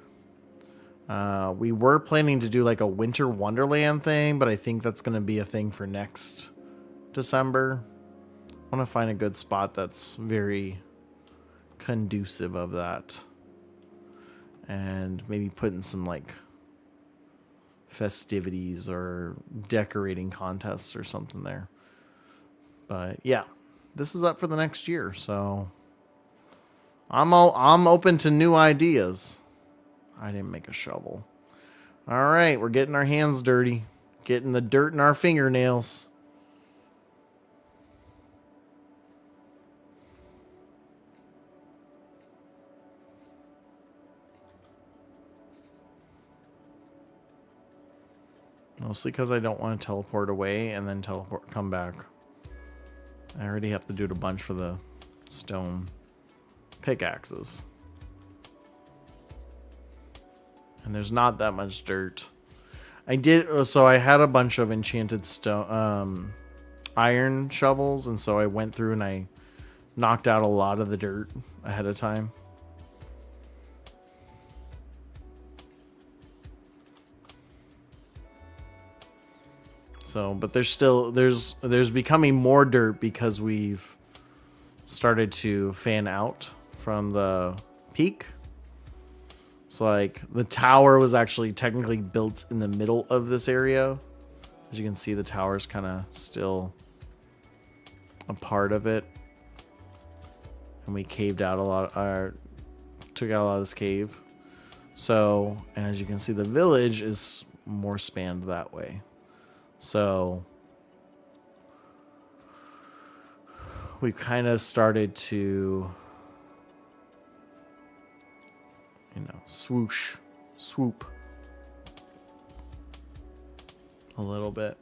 We were planning to do like a winter wonderland thing, but I think that's going to be a thing for next December. I want to find a good spot that's very conducive of that. And maybe put in some like festivities or decorating contests or something there. But yeah, this is up for the next year, so I'm open to new ideas. I didn't make a shovel. All right, we're getting our hands dirty, getting the dirt in our fingernails. Mostly because I don't want to teleport away and then come back. I already have to do it a bunch for the stone pickaxes. And there's not that much dirt. So I had a bunch of enchanted stone, iron shovels, and so I went through and I knocked out a lot of the dirt ahead of time. So, but there's becoming more dirt because we've started to fan out from the peak. So like the tower was actually technically built in the middle of this area. As you can see, the tower's kind of still a part of it. And we caved out a lot, took out a lot of this cave. So, and as you can see, the village is more spanned that way. So we kind of started to, swoop a little bit.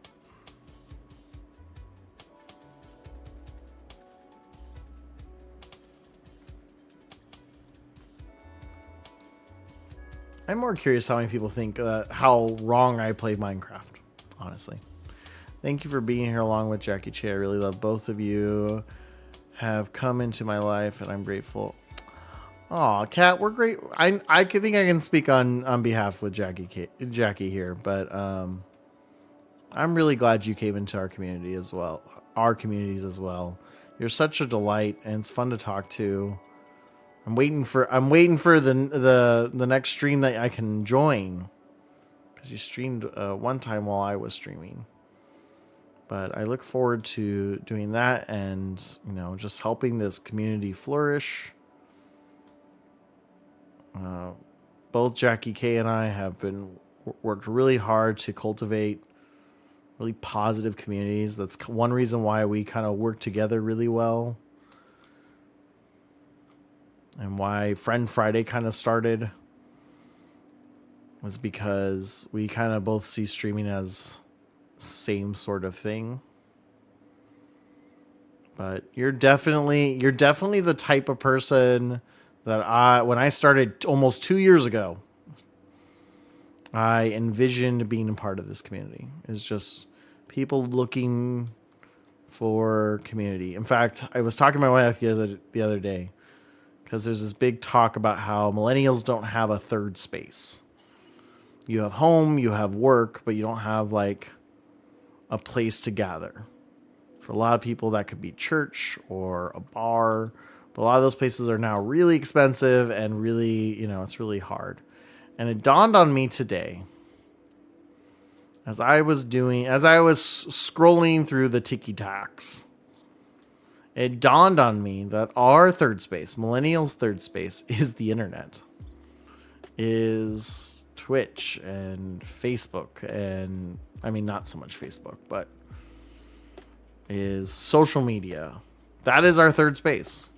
I'm more curious how many people think how wrong I played Minecraft, honestly. Thank you for being here along with Jackie Che. I really love both of you. Have come into my life and I'm grateful. Aw, Kat, we're great. I think I can speak on behalf with Jackie here, but I'm really glad you came into our community as well. Our communities as well. You're such a delight and it's fun to talk to. I'm waiting for the next stream that I can join, because you streamed one time while I was streaming. But I look forward to doing that and, just helping this community flourish. Both Jackie K and I have worked really hard to cultivate really positive communities. That's one reason why we kind of work together really well. And why Friend Friday kind of started was because we kind of both see streaming as same sort of thing. But you're definitely the type of person that when I started almost 2 years ago, I envisioned being a part of this community. It's just people looking for community. In fact, I was talking to my wife the other day, because there's this big talk about how millennials don't have a third space. You have home, you have work, but you don't have like a place to gather. For a lot of people, that could be church or a bar. But a lot of those places are now really expensive and really, it's really hard. And it dawned on me today, as I was scrolling through the TikToks, it dawned on me that our third space, millennials' third space, is the internet. Is Twitch and Facebook, and not so much Facebook, but is social media. That is our third space.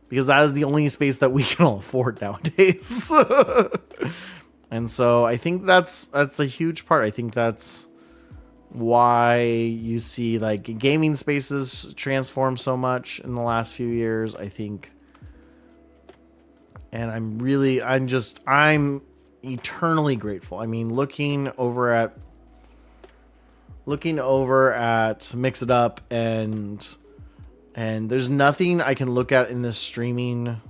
Because that is the only space that we can all afford nowadays. And so I think that's a huge part. I think that's why you see like gaming spaces transform so much in the last few years, I think. And I'm eternally grateful. Looking over at Mix It Up, and there's nothing I can look at in this streaming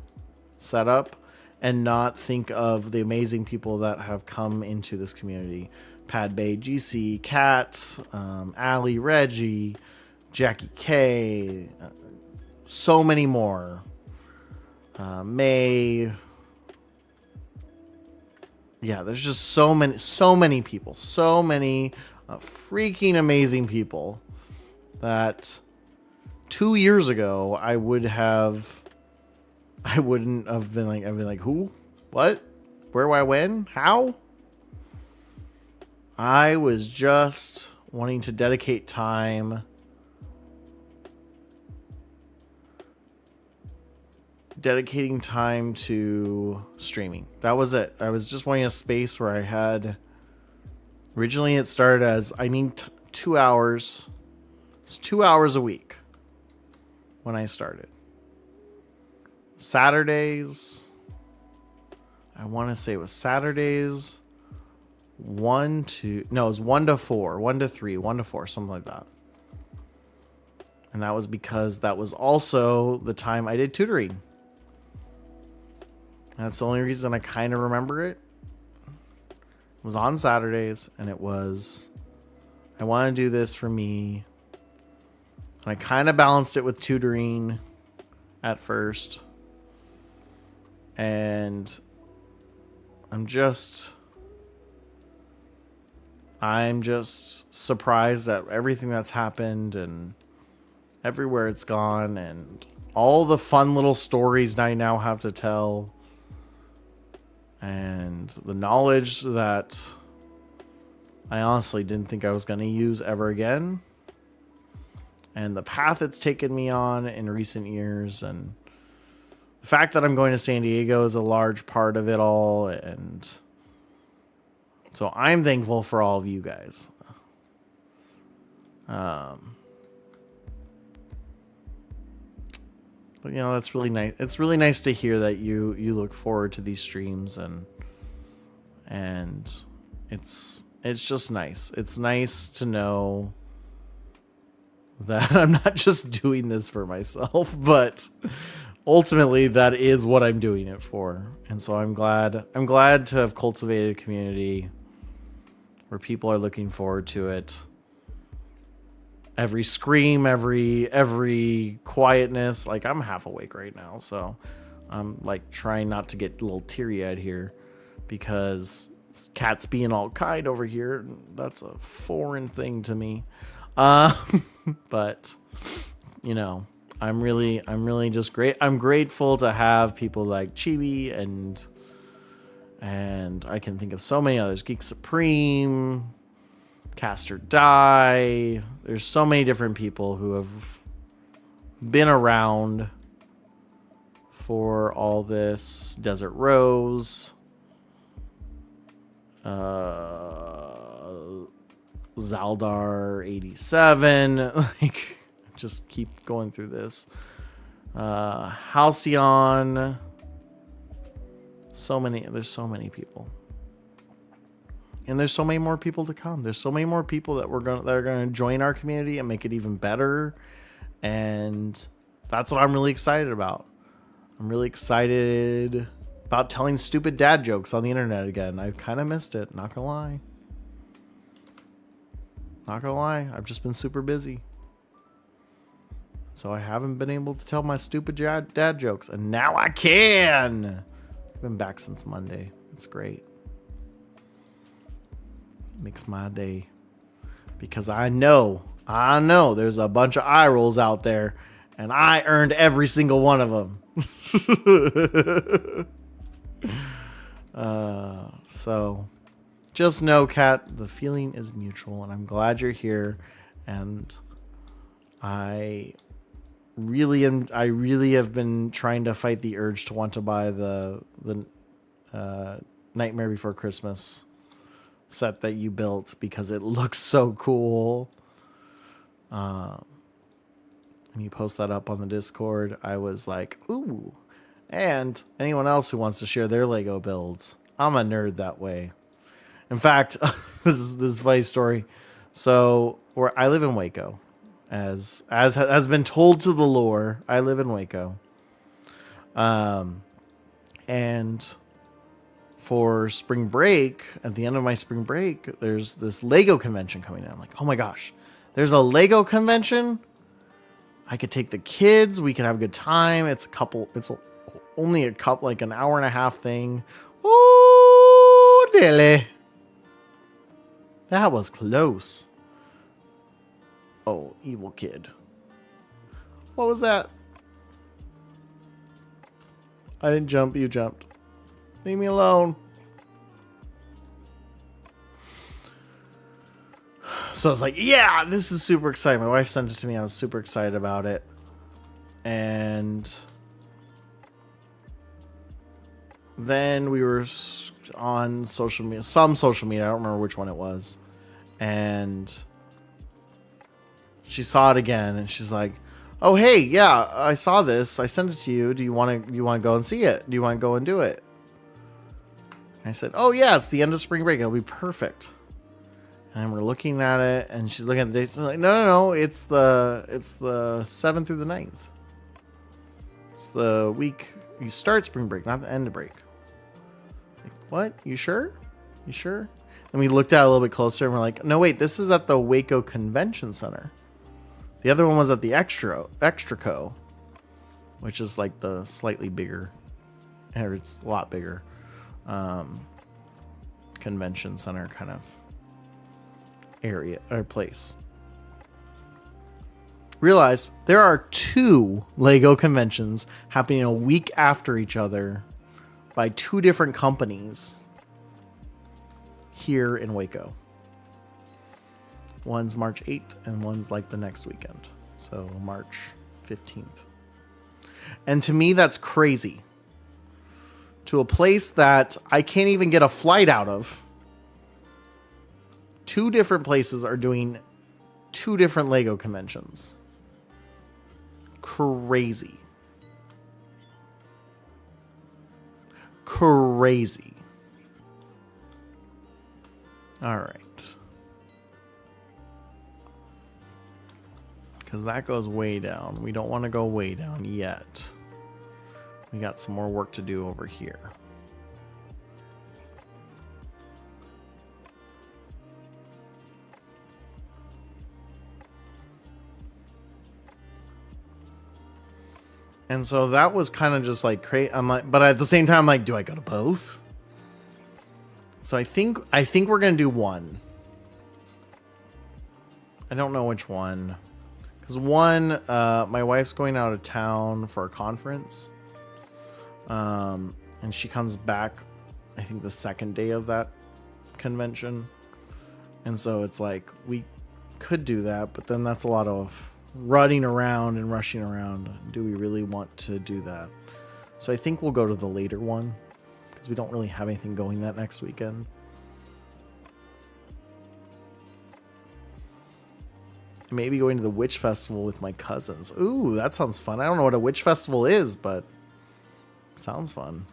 setup and not think of the amazing people that have come into this community. Pad Bay, GC, Kat, Ali, Reggie, Jackie K, so many more. May. Yeah, there's just so many people, so many freaking amazing people that 2 years ago I wouldn't have been like, who? What? Where do I win? How? I was just wanting to dedicate time to streaming. That was it. I was just wanting a space where I had, originally it started as I need 2 hours. It's 2 hours a week when I started. Saturdays. I want to say it was Saturdays. It was 1 to 4, 1 to 3, 1 to 4, something like that. And that was because that was also the time I did tutoring. That's the only reason I kind of remember it. It was on Saturdays, and it was, I want to do this for me. And I kind of balanced it with tutoring at first. And I'm just surprised at everything that's happened and everywhere it's gone and all the fun little stories I now have to tell. And the knowledge that I honestly didn't think I was going to use ever again. And the path it's taken me on in recent years. And the fact that I'm going to San Diego is a large part of it all. And so I'm thankful for all of you guys. But you know, that's really nice. It's really nice to hear that you look forward to these streams, and it's just nice. It's nice to know that I'm not just doing this for myself, but ultimately that is what I'm doing it for. And so I'm glad to have cultivated a community where people are looking forward to it. Every scream, every quietness, like I'm half awake right now, so I'm like trying not to get a little teary-eyed here because Cat's being all kind over here. That's a foreign thing to me. But you know, I'm really just great. I'm grateful to have people like Chibi and I can think of so many others. Geek Supreme, Caster Die. There's so many different people who have been around for all this. Desert Rose, Zaldar 87. Like, just keep going through this. Halcyon. There's so many people. And there's so many more people to come. There's so many more people that are going to join our community and make it even better. And that's what I'm really excited about. I'm really excited about telling stupid dad jokes on the internet again. I've kind of missed it. Not gonna lie. I've just been super busy. So I haven't been able to tell my stupid dad jokes. And now I can. I've been back since Monday. It's great. Makes my day, because I know there's a bunch of eye rolls out there, and I earned every single one of them. So just know, Kat, the feeling is mutual, and I'm glad you're here. And I really have been trying to fight the urge to want to buy the Nightmare Before Christmas set that you built, because it looks so cool. When you post that up on the Discord, I was like, ooh. And anyone else who wants to share their Lego builds, I'm a nerd that way. In fact, this is a funny story. So I live in Waco, as has been told to the lore. I live in Waco, and for spring break, at the end of my spring break, there's this Lego convention coming in. I'm like, oh my gosh, there's a Lego convention. I could take the kids. We could have a good time. It's only like an hour and a half thing. Oh, Dilly. That was close. Oh, evil kid. What was that? I didn't jump. You jumped. Leave me alone. So I was like, yeah, this is super exciting. My wife sent it to me. I was super excited about it. And then we were on social media, some social media. I don't remember which one it was. And she saw it again, and she's like, Oh, hey, yeah, I saw this. I sent it to you. Do you want to go and see it? Do you want to go and do it? I said, oh, yeah, it's the end of spring break. It'll be perfect. And we're looking at it, and she's looking at the dates. I'm like, no, it's the 7th through the 9th. It's the week you start spring break, not the end of break. Like, what? You sure? You sure? And we looked at it a little bit closer, and we're like, no, wait, this is at the Waco Convention Center. The other one was at the Extraco, which is like the slightly bigger, or it's a lot bigger, convention center kind of area or place. Realize there are 2 Lego conventions happening a week after each other by 2 different companies here in Waco. One's March 8th and one's like the next weekend. So March 15th. And to me, that's crazy. To a place that I can't even get a flight out of. 2 different places are doing 2 different Lego conventions. Crazy. Crazy. All right. Because that goes way down. We don't want to go way down yet. We got some more work to do over here. And so that was kind of just like crazy. I'm like, but at the same time, I'm like, do I go to both? So I think we're gonna do one. I don't know which one, because one, my wife's going out of town for a conference, and she comes back, I think the second day of that convention, and so it's like we could do that, but then that's a lot of running around and rushing around. Do we really want to do that? So I think we'll go to the later one, because we don't really have anything going that next weekend. Maybe going to the witch festival with my cousins. Ooh, that sounds fun. I don't know what a witch festival is, but sounds fun.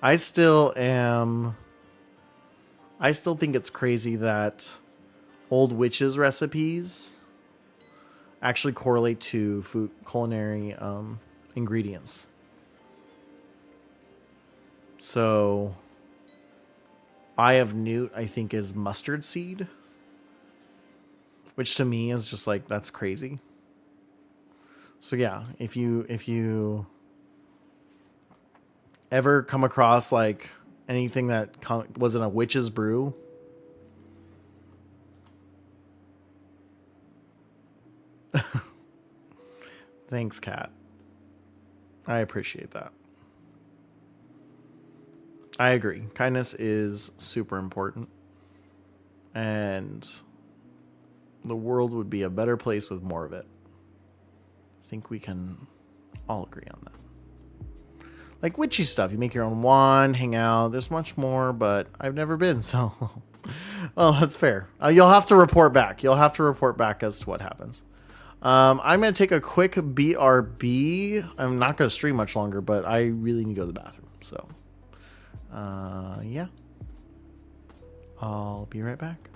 I still think it's crazy that old witches' recipes actually correlate to food culinary ingredients. So Eye of Newt, I think, is mustard seed, which to me is just like, that's crazy. So yeah, if you ever come across like anything that wasn't a witch's brew, thanks, Kat. I appreciate that. I agree. Kindness is super important. And the world would be a better place with more of it. I think we can all agree on that. Like witchy stuff. You make your own wand, hang out. There's much more, but I've never been, so... Well, that's fair. You'll have to report back. You'll have to report back as to what happens. I'm going to take a quick BRB. I'm not going to stream much longer, but I really need to go to the bathroom. So, yeah. I'll be right back.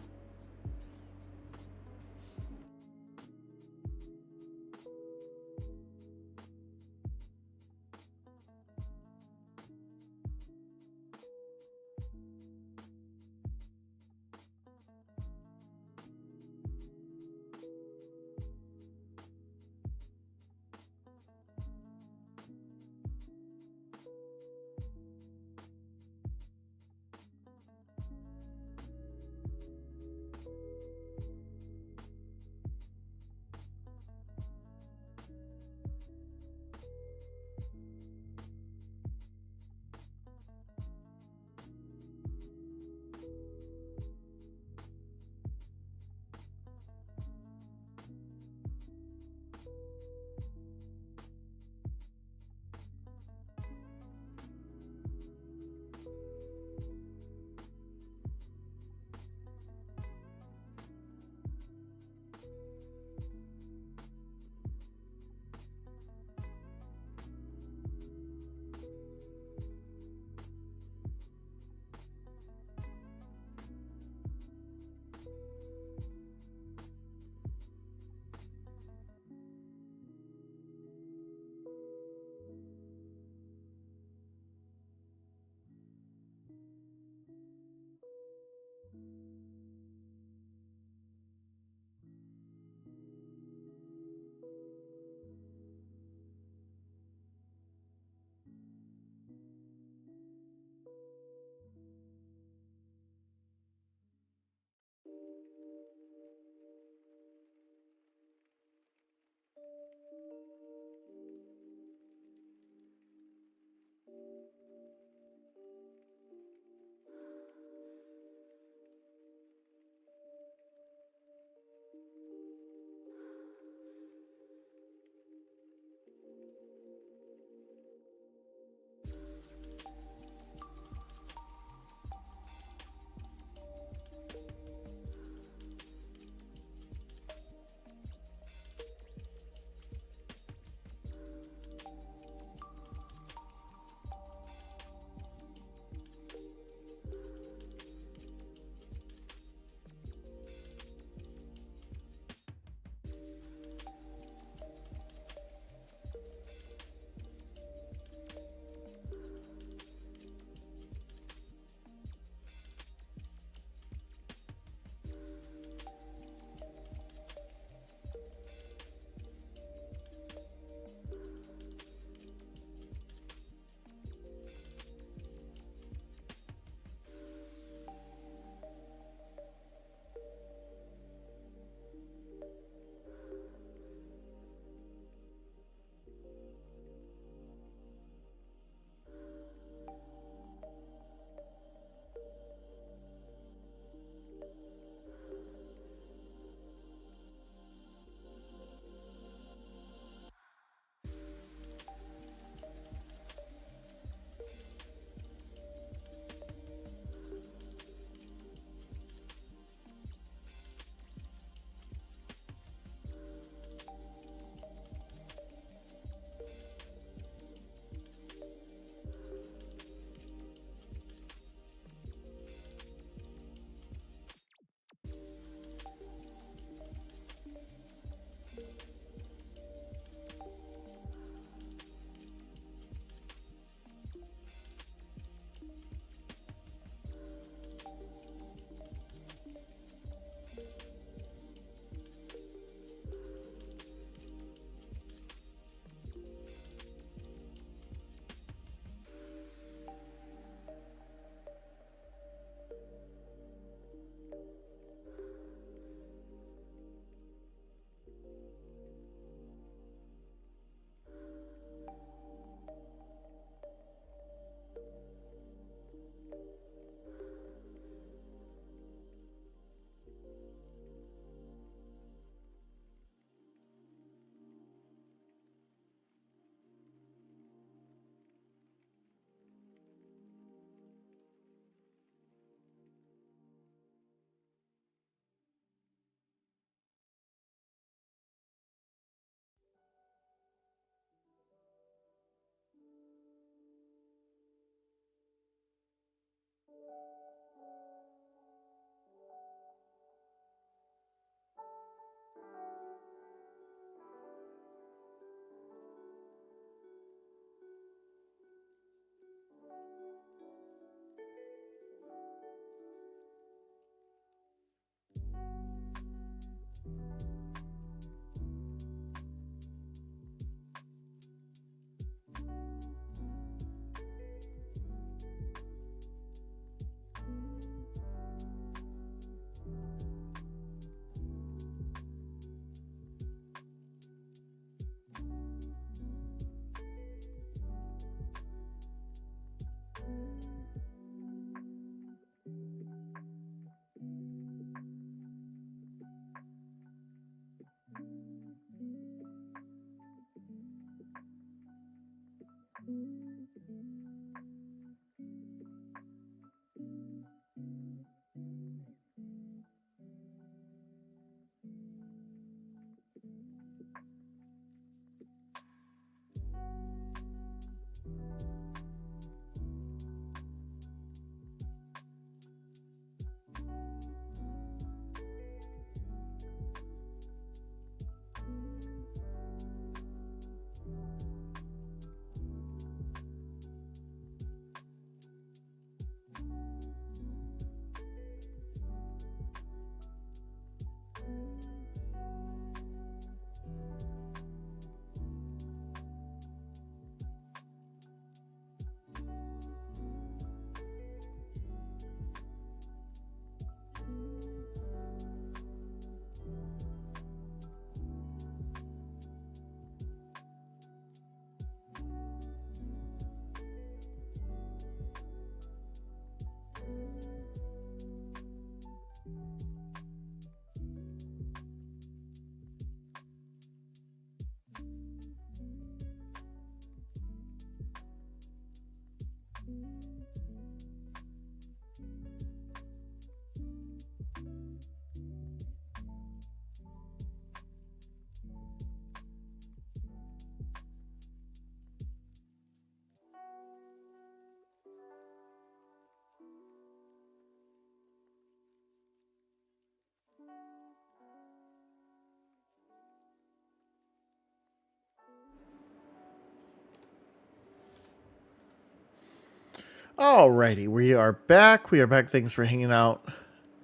Alrighty, we are back. We are back. Thanks for hanging out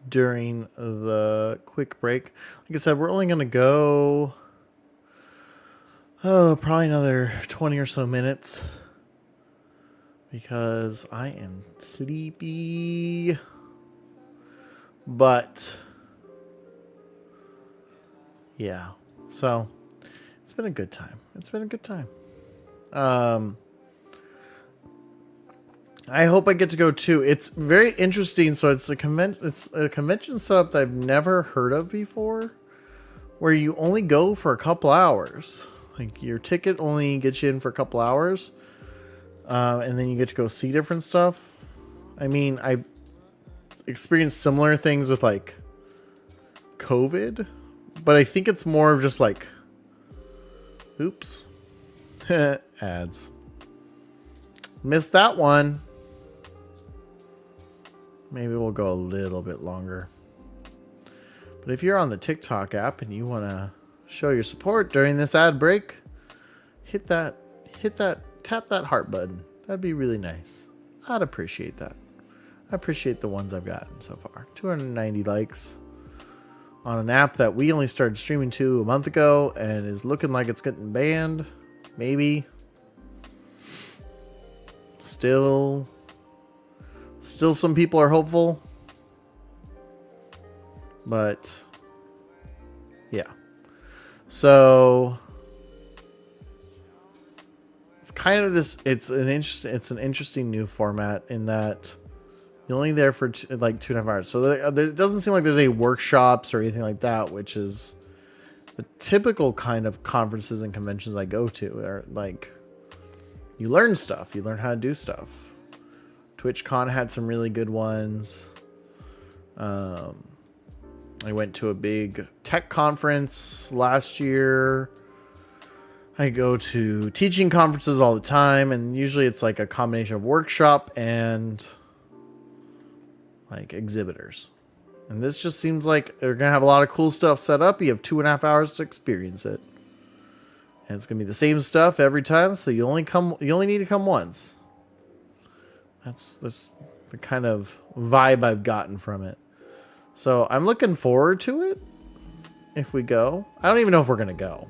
during the quick break. Like I said, we're only going to go, probably another 20 or so minutes because I am sleepy. But, yeah. So, it's been a good time. It's been a good time. I hope I get to go too. It's very interesting. So it's a convention setup that I've never heard of before, where you only go for a couple hours. Like your ticket only gets you in for a couple hours, and then you get to go see different stuff. I mean, I've experienced similar things with like COVID, but I think it's more of just like, oops, ads. Missed that one. Maybe we'll go a little bit longer. But if you're on the TikTok app and you want to show your support during this ad break, tap that heart button. That'd be really nice. I'd appreciate that. I appreciate the ones I've gotten so far. 290 likes on an app that we only started streaming to a month ago and is looking like it's getting banned. Maybe. Still some people are hopeful, but yeah. So it's kind of this. It's an interesting new format in that you're only there for like 2.5 hours. So it doesn't seem like there's any workshops or anything like that, which is the typical kind of conferences and conventions I go to. Are like you learn stuff, you learn how to do stuff. TwitchCon had some really good ones. I went to a big tech conference last year. I go to teaching conferences all the time, and usually it's like a combination of workshop and like exhibitors. And this just seems like they're gonna have a lot of cool stuff set up. You have 2.5 hours to experience it, and it's gonna be the same stuff every time. So you only need to come once. That's the kind of vibe I've gotten from it. So I'm looking forward to it if we go. I don't even know if we're going to go.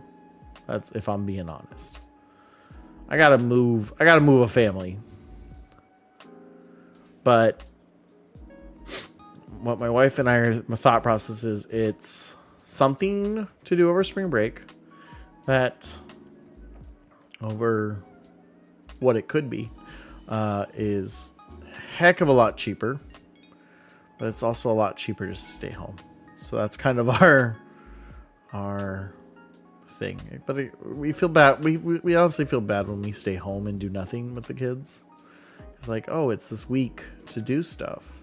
That's if I'm being honest. I got to move a family. But what my wife and my thought process is, it's something to do over spring break that over what it could be is a heck of a lot cheaper, but it's also a lot cheaper just to stay home. So that's kind of our thing. But we feel bad. We honestly feel bad when we stay home and do nothing with the kids. It's like, oh, it's this week to do stuff.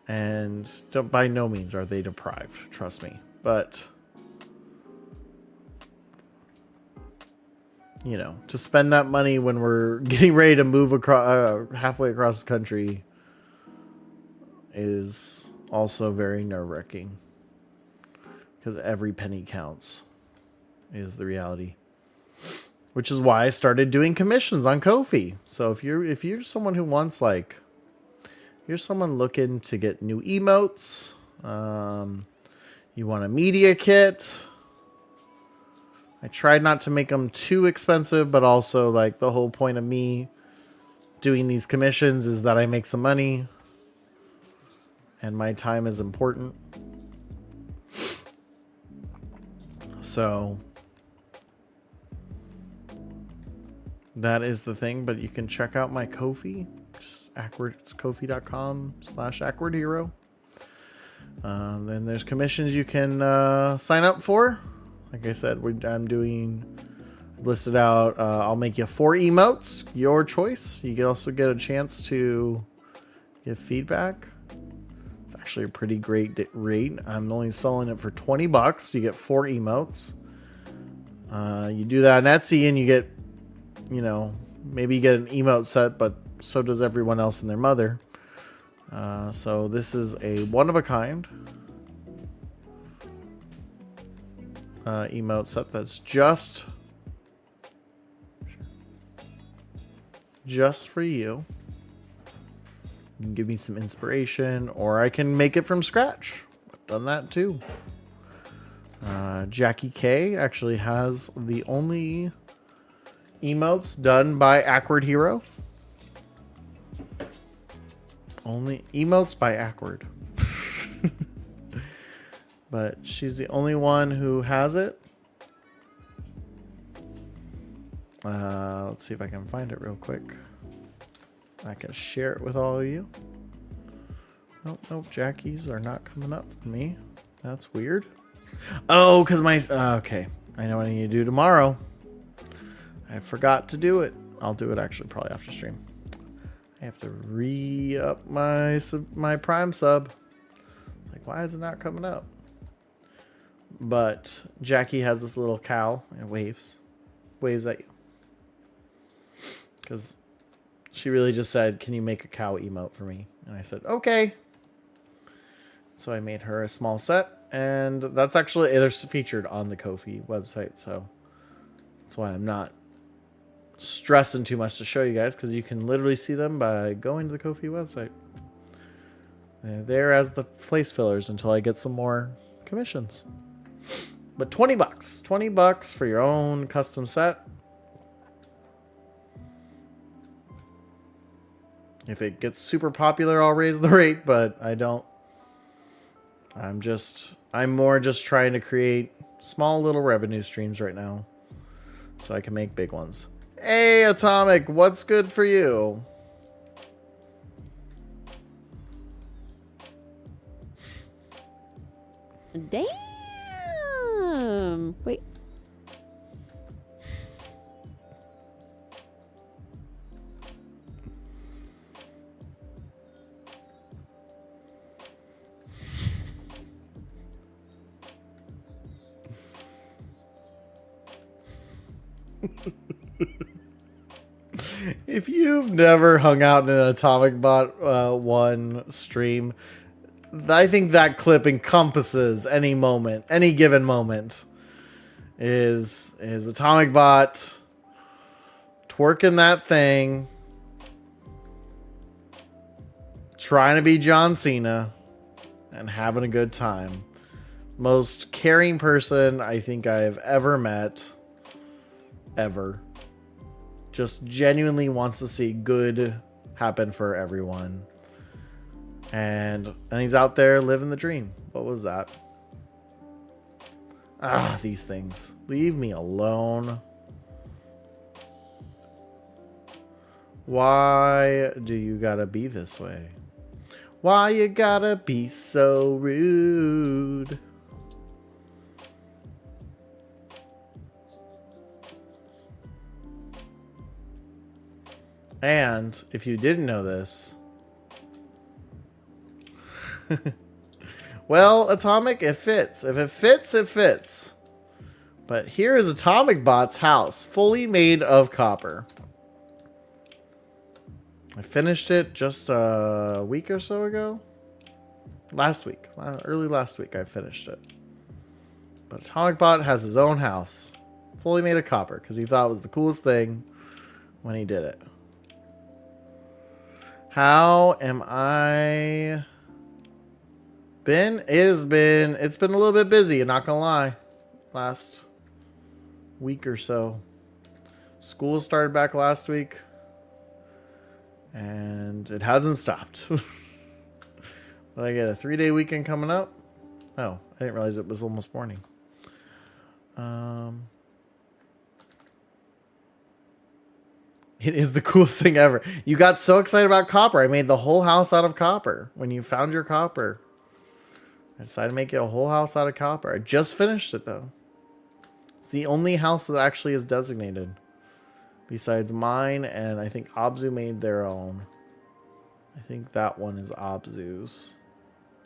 And by no means are they deprived, trust me. But, you know, to spend that money when we're getting ready to move across halfway across the country is also very nerve-wracking, because every penny counts is the reality. Which is why I started doing commissions on Ko-fi. So if you're someone who wants, like, you're someone looking to get new emotes, you want a media kit. I tried not to make them too expensive, but also, like, the whole point of me doing these commissions is that I make some money, and my time is important. So that is the thing, but you can check out my Ko-fi. It's ko-fi.com/awkwardhero. Then there's commissions you can sign up for. Like I said, I'm doing listed out. I'll make you 4 emotes, your choice. You can also get a chance to give feedback. It's actually a pretty great rate. I'm only selling it for $20. You get 4 emotes. You do that on Etsy and you get, you know, maybe you get an emote set, but so does everyone else and their mother. So this is a one-of-a-kind emote set that's just for you. You can give me some inspiration, or I can make it from scratch. I've done that too. Jackie K actually has the only emotes done by Awkward Hero. Only emotes by Awkward. But she's the only one who has it. Let's see if I can find it real quick. I can share it with all of you. Nope, Jackie's are not coming up for me. That's weird. Oh, because my... okay, I know what I need to do tomorrow. I forgot to do it. I'll do it actually probably after stream. I have to re-up my Prime sub. Like, why is it not coming up? But Jackie has this little cow and waves at you. Because she really just said, can you make a cow emote for me? And I said, okay. So I made her a small set. And that's actually, they're featured on the Ko-fi website. So that's why I'm not stressing too much to show you guys, because you can literally see them by going to the Ko-fi website. They're there as the place fillers until I get some more commissions. But $20 for your own custom set. If it gets super popular, I'll raise the rate, but I don't. I'm more just trying to create small little revenue streams right now so I can make big ones. Hey, Atomic, what's good for you? Damn. Wait. If you've never hung out in an Atomic Bot 1 stream, I think that clip encompasses any moment, any given moment. Is Atomic Bot twerking that thing, trying to be John Cena, and having a good time. Most caring person I think I've ever met. Ever. Just genuinely wants to see good happen for everyone. And he's out there living the dream. What was that? Ah, these things. Leave me alone. Why do you gotta be this way? Why you gotta be so rude? And if you didn't know this, well, Atomic, it fits. If it fits, it fits. But here is Atomic Bot's house, fully made of copper. I finished it just a week or so ago. Last week. Early last week I finished it. But Atomic Bot has his own house, fully made of copper, because he thought it was the coolest thing when he did it. How am I been? It's been a little bit busy, I'm not gonna lie. Last week or so. School started back last week. And it hasn't stopped. But I get a 3-day weekend coming up. Oh, I didn't realize it was almost morning. It is the coolest thing ever. You got so excited about copper. I made the whole house out of copper. When you found your copper, I decided to make it a whole house out of copper. I just finished it though. It's the only house that actually is designated. Besides mine, and I think Abzu made their own. I think that one is Abzu's.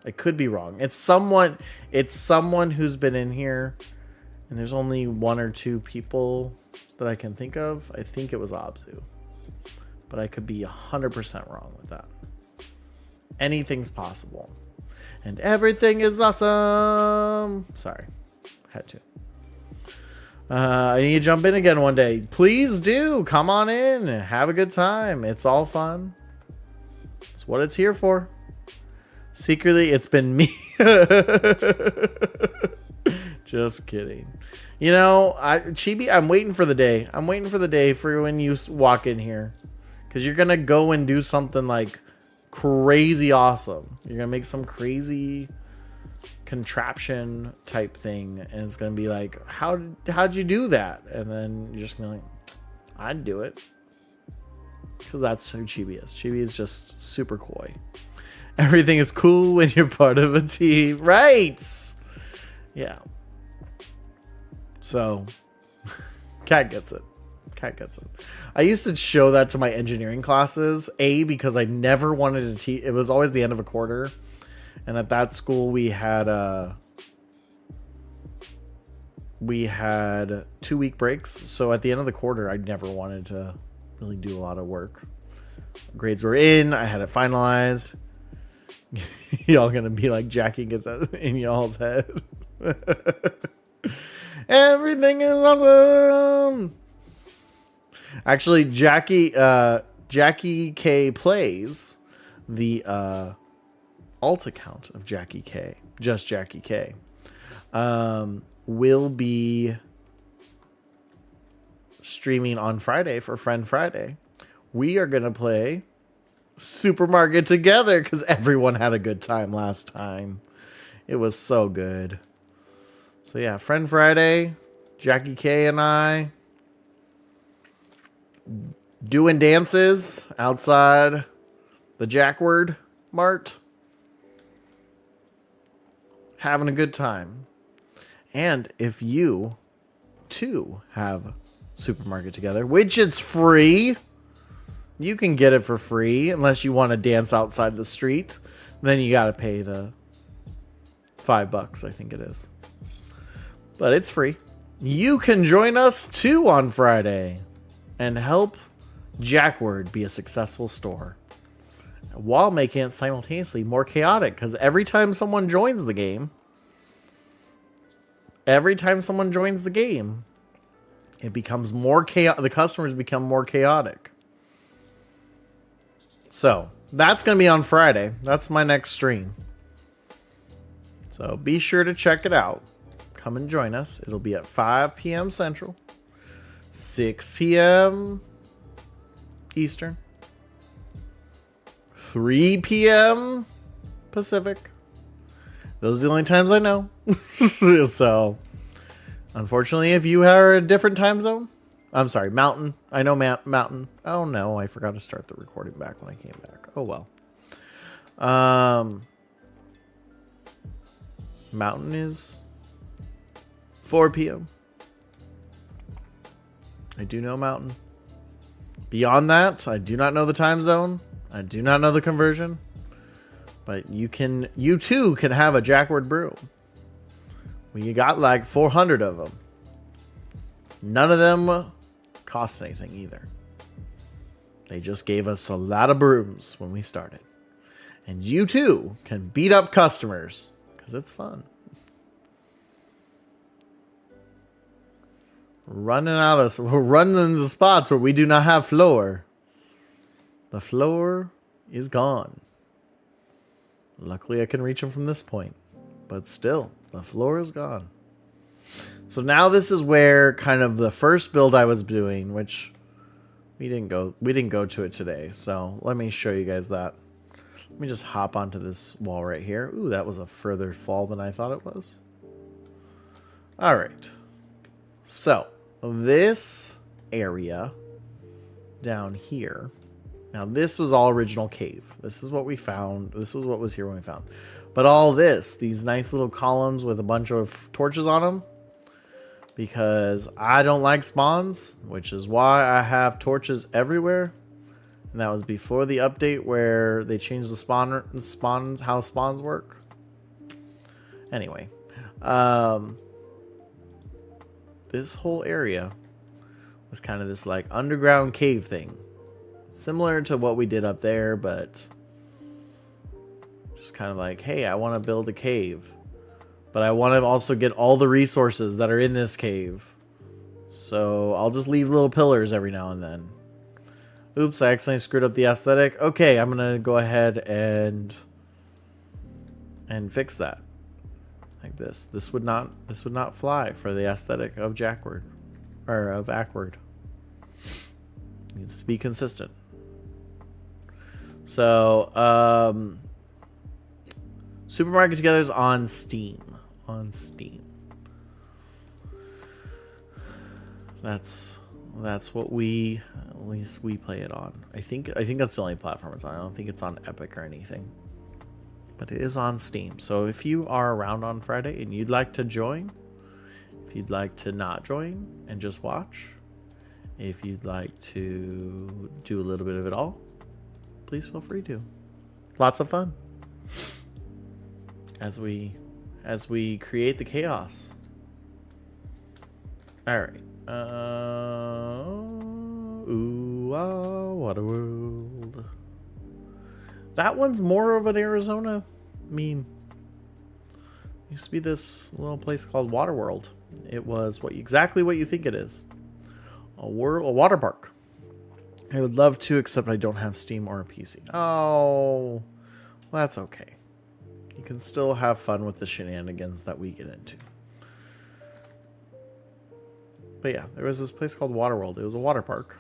I could be wrong. It's someone who's been in here, and there's only 1 or 2 people that I can think of. I think it was Abzu. But I could be 100% wrong with that. Anything's possible. And everything is awesome. Sorry. Had to. I need to jump in again one day. Please do. Come on in. Have a good time. It's all fun. It's what it's here for. Secretly, it's been me. Just kidding. You know, Chibi, I'm waiting for the day. I'm waiting for the day for when you walk in here. Because you're going to go and do something like crazy awesome. You're going to make some crazy contraption type thing, and it's gonna be like, how'd you do that? And then you're just gonna be like, I'd do it, because that's who Chibi is. Chibi is just super coy. Everything is cool when you're part of a team, right? Yeah. So Cat gets it. I used to show that to my engineering classes, because I never wanted to teach. It was always the end of a quarter. And at that school, we had 2-week breaks. So at the end of the quarter, I never wanted to really do a lot of work. Grades were in. I had it finalized. Y'all gonna be like, Jackie, get that in y'all's head. Everything is awesome. Actually, Jackie K plays the alt account of Jackie K, just Jackie K, will be streaming on Friday for Friend Friday. We are gonna play Supermarket together because everyone had a good time last time. It was so good. So yeah, Friend Friday, Jackie K and I doing dances outside the Jackward Mart. Having a good time. And if you too have Supermarket together, which it's free, you can get it for free unless you want to dance outside the street. Then you got to pay the $5, I think it is. But it's free. You can join us too on Friday and help Jackward be a successful store, while making it simultaneously more chaotic, because every time someone joins the game, it becomes more chaotic. The customers become more chaotic. So that's going to be on Friday. That's my next stream. So be sure to check it out. Come and join us. It'll be at 5 p.m. Central, 6 p.m. Eastern, 3 p.m. Pacific. Those are the only times I know. So, unfortunately, if you are a different time zone, I'm sorry, Mountain. I know Mountain. Oh no, I forgot to start the recording back when I came back. Oh well. Mountain is 4 p.m. I do know Mountain Beyond that, I do not know the time zone. I do not know the conversion. But you too can have a Jackward broom. We got like 400 of them. None of them cost anything either. They just gave us a lot of brooms when we started. And you too can beat up customers because it's fun. We're running into spots where we do not have floor. The floor is gone. Luckily, I can reach them from this point. But still, the floor is gone. So now this is where kind of the first build I was doing, which we didn't go to it today. So let me show you guys that. Let me just hop onto this wall right here. Ooh, that was a further fall than I thought it was. All right. So this area down here. Now this was all original cave. This is what we found. This was what was here when we found. But all this, these nice little columns with a bunch of torches on them, because I don't like spawns, which is why I have torches everywhere. And that was before the update where they changed the how spawns work. Anyway, this whole area was kind of this like underground cave thing, similar to what we did up there, but just kind of like, hey, I want to build a cave, but I want to also get all the resources that are in this cave. So I'll just leave little pillars every now and then. Oops, I accidentally screwed up the aesthetic. Okay, I'm gonna go ahead and fix that. Like this. This would not fly for the aesthetic of Jackward. Or of Ackward. It needs to be consistent. So, Supermarket Together's on Steam. On Steam. That's what we, at least we play it on. I think that's the only platform it's on. I don't think it's on Epic or anything. But it is on Steam. So if you are around on Friday and you'd like to join, if you'd like to not join and just watch, if you'd like to do a little bit of it all, please feel free to. Lots of fun. As we create the chaos. All right. What a world. That one's more of an Arizona meme. Used to be this little place called Waterworld. It was exactly what you think it is. A water park. I would love to, except I don't have Steam or a PC. Oh, well, that's okay. You can still have fun with the shenanigans that we get into. But yeah, there was this place called Waterworld. It was a water park.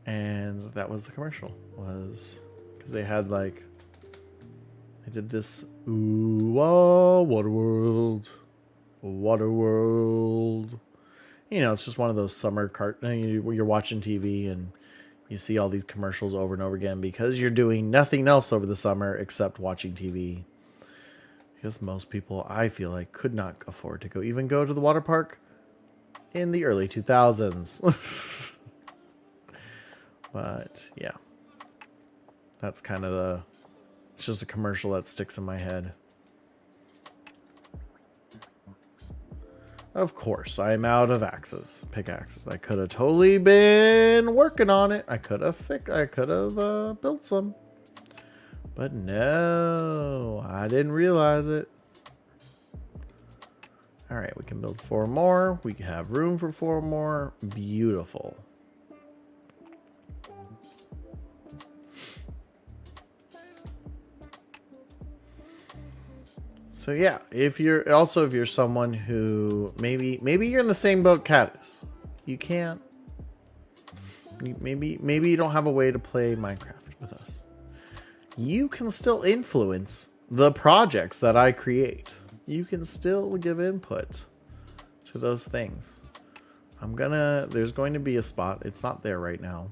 And that was the commercial. Was because they had like, they did this, ooh, ah, Waterworld. Waterworld. You know, it's just one of those summer where you're watching TV and you see all these commercials over and over again because you're doing nothing else over the summer except watching TV. Because most people, I feel like, could not afford to even go to the water park in the early 2000s. But yeah, that's kind of it's just a commercial that sticks in my head. Of course, I'm out of pickaxes. I could have totally been working on it. I could have built some. But no, I didn't realize it. All right, we can build 4 more. We have room for 4 more. Beautiful. So yeah, if you're someone who maybe you're in the same boat Cat is, you can't. Maybe you don't have a way to play Minecraft with us. You can still influence the projects that I create. You can still give input to those things. There's going to be a spot. It's not there right now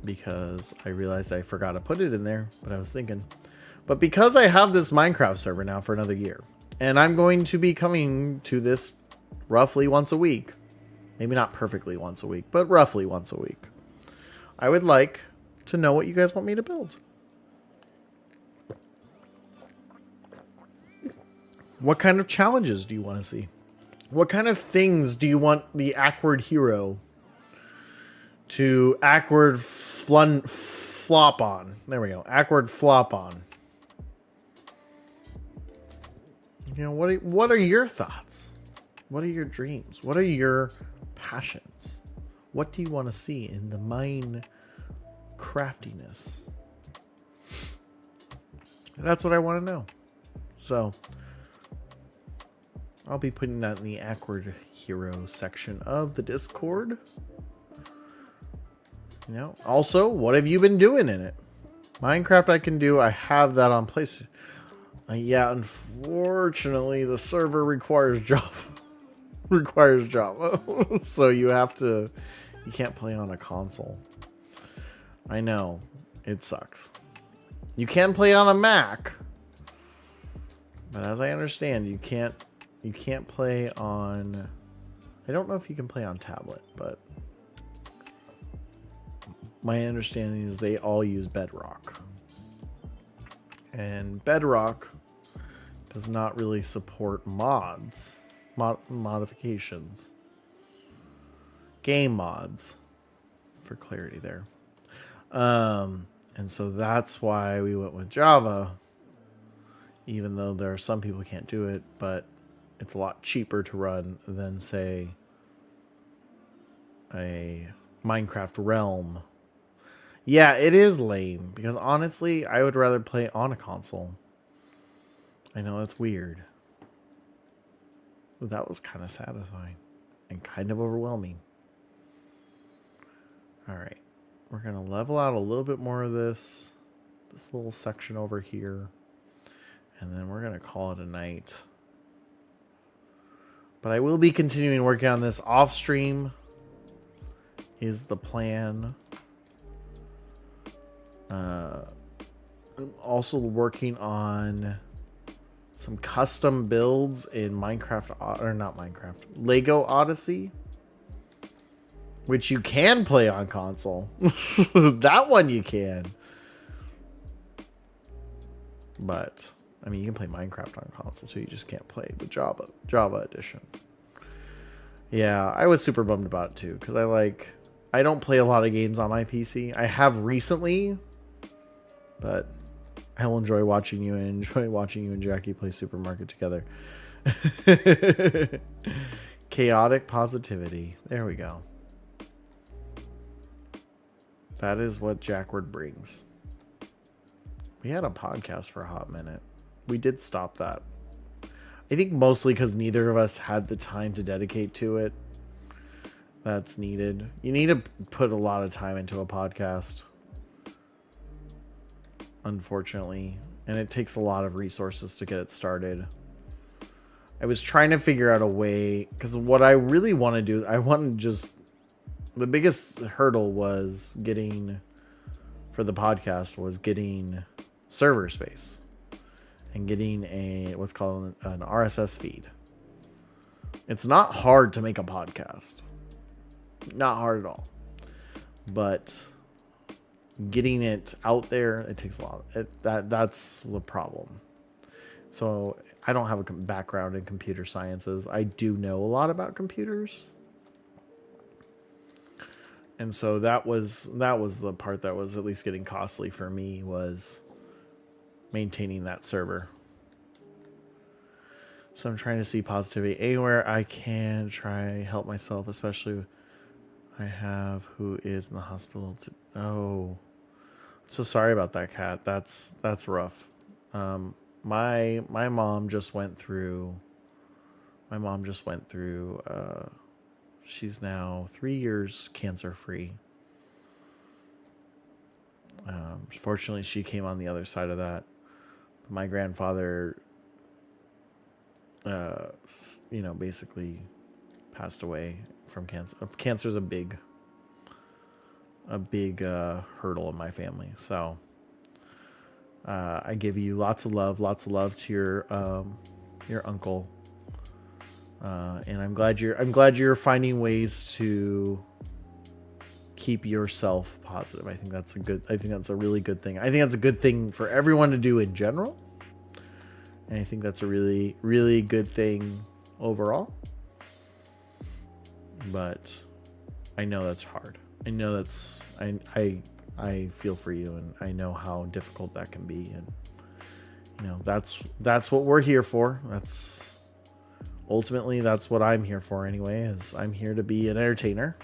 because I realized I forgot to put it in there, but I was thinking. But because I have this Minecraft server now for another year, and I'm going to be coming to this roughly once a week, Maybe not perfectly once a week, but roughly once a week. I would like to know what you guys want me to build. What kind of challenges do you want to see? What kind of things do you want the awkward hero to flop on? There we go. Awkward flop on. You know, what are your thoughts? What are your dreams? What are your passions? What do you want to see in the mine craftiness? That's what I want to know. So I'll be putting that in the awkward hero section of the Discord. You know, also, what have you been doing in it? Minecraft I can do. I have that on PlayStation. Yeah, unfortunately, the server requires Java. So you can't play on a console. I know. It sucks. You can play on a Mac. But as I understand, you can't play on... I don't know if you can play on tablet, but my understanding is they all use Bedrock. And Bedrock does not really support modifications. Game mods, for clarity there. And so that's why we went with Java, even though there are some people who can't do it, but it's a lot cheaper to run than, say, a Minecraft Realm. Yeah, it is lame, because honestly, I would rather play on a console. I know that's weird. Ooh, that was kind of satisfying and kind of overwhelming. Alright, we're going to level out a little bit more of this little section over here, and then we're going to call it a night. But I will be continuing working on this off stream, is the plan. I'm also working on some custom builds in Lego Odyssey, which you can play on console. That one you can. But I mean, you can play Minecraft on console too. You just can't play the Java edition. Yeah, I was super bummed about it too, because I don't play a lot of games on my PC. I have recently, but I will enjoy watching you and Jackie play Supermarket together. Chaotic positivity. There we go. That is what Jackward brings. We had a podcast for a hot minute. We did stop that. I think mostly because neither of us had the time to dedicate to it. That's needed. You need to put a lot of time into a podcast, unfortunately, and it takes a lot of resources to get it started. I was trying to figure out a way, because what I really want to do, the biggest hurdle was getting server space and getting what's called an RSS feed. It's not hard to make a podcast. Not hard at all. But getting it out there, it takes a lot. That's the problem. So I don't have a background in computer sciences. I do know a lot about computers. And so that was the part that was at least getting costly for me, was maintaining that server. So I'm trying to see positivity anywhere I can, try help myself, especially I have who is in the hospital. Oh, so sorry about that, Kat. That's rough. My mom just went through. She's now 3 years cancer free. Fortunately, she came on the other side of that. But my grandfather, basically passed away from cancer. Cancer's a big hurdle in my family. So I give you lots of love to your uncle. And I'm glad you're finding ways to keep yourself positive. I think that's a really good thing. I think that's a good thing for everyone to do in general. And I think that's a really, really good thing overall. But I know that's hard. I know that's I feel for you, and I know how difficult that can be, and that's what we're here for. Ultimately that's what I'm here for anyway, is I'm here to be an entertainer.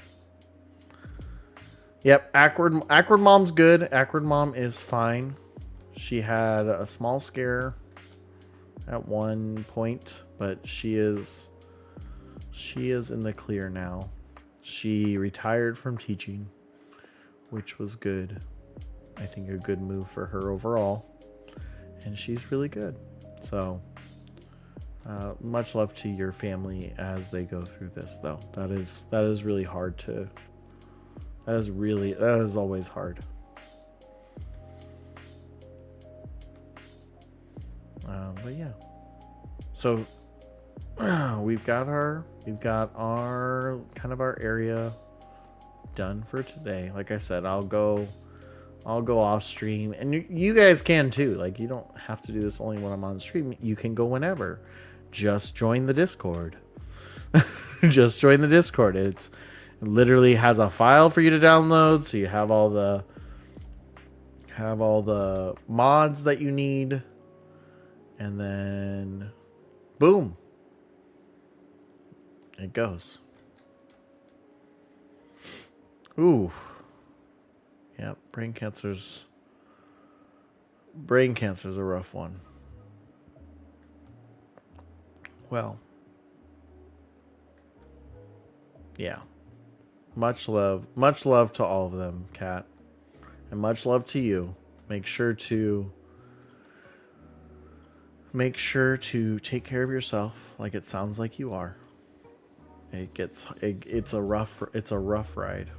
Yep, Awkward Mom's good. Awkward Mom is fine. She had a small scare at one point, but she is in the clear now. She retired from teaching, which was good. I think a good move for her overall. And she's really good. So, much love to your family as they go through this, though. That is really hard to. That is always hard. But yeah. So we've got our kind of our area done for today. Like I said, I'll go off stream, and you guys can too. Like, you don't have to do this only when I'm on stream. You can go whenever. Just join the Discord. Just join the Discord. It literally has a file for you to download, so you have all the mods that you need, and then boom, it goes. Ooh. Yep, brain cancer's a rough one. Well, yeah. Much love to all of them, Kat. And much love to you. Make sure to take care of yourself, like it sounds like you are. It's a rough ride.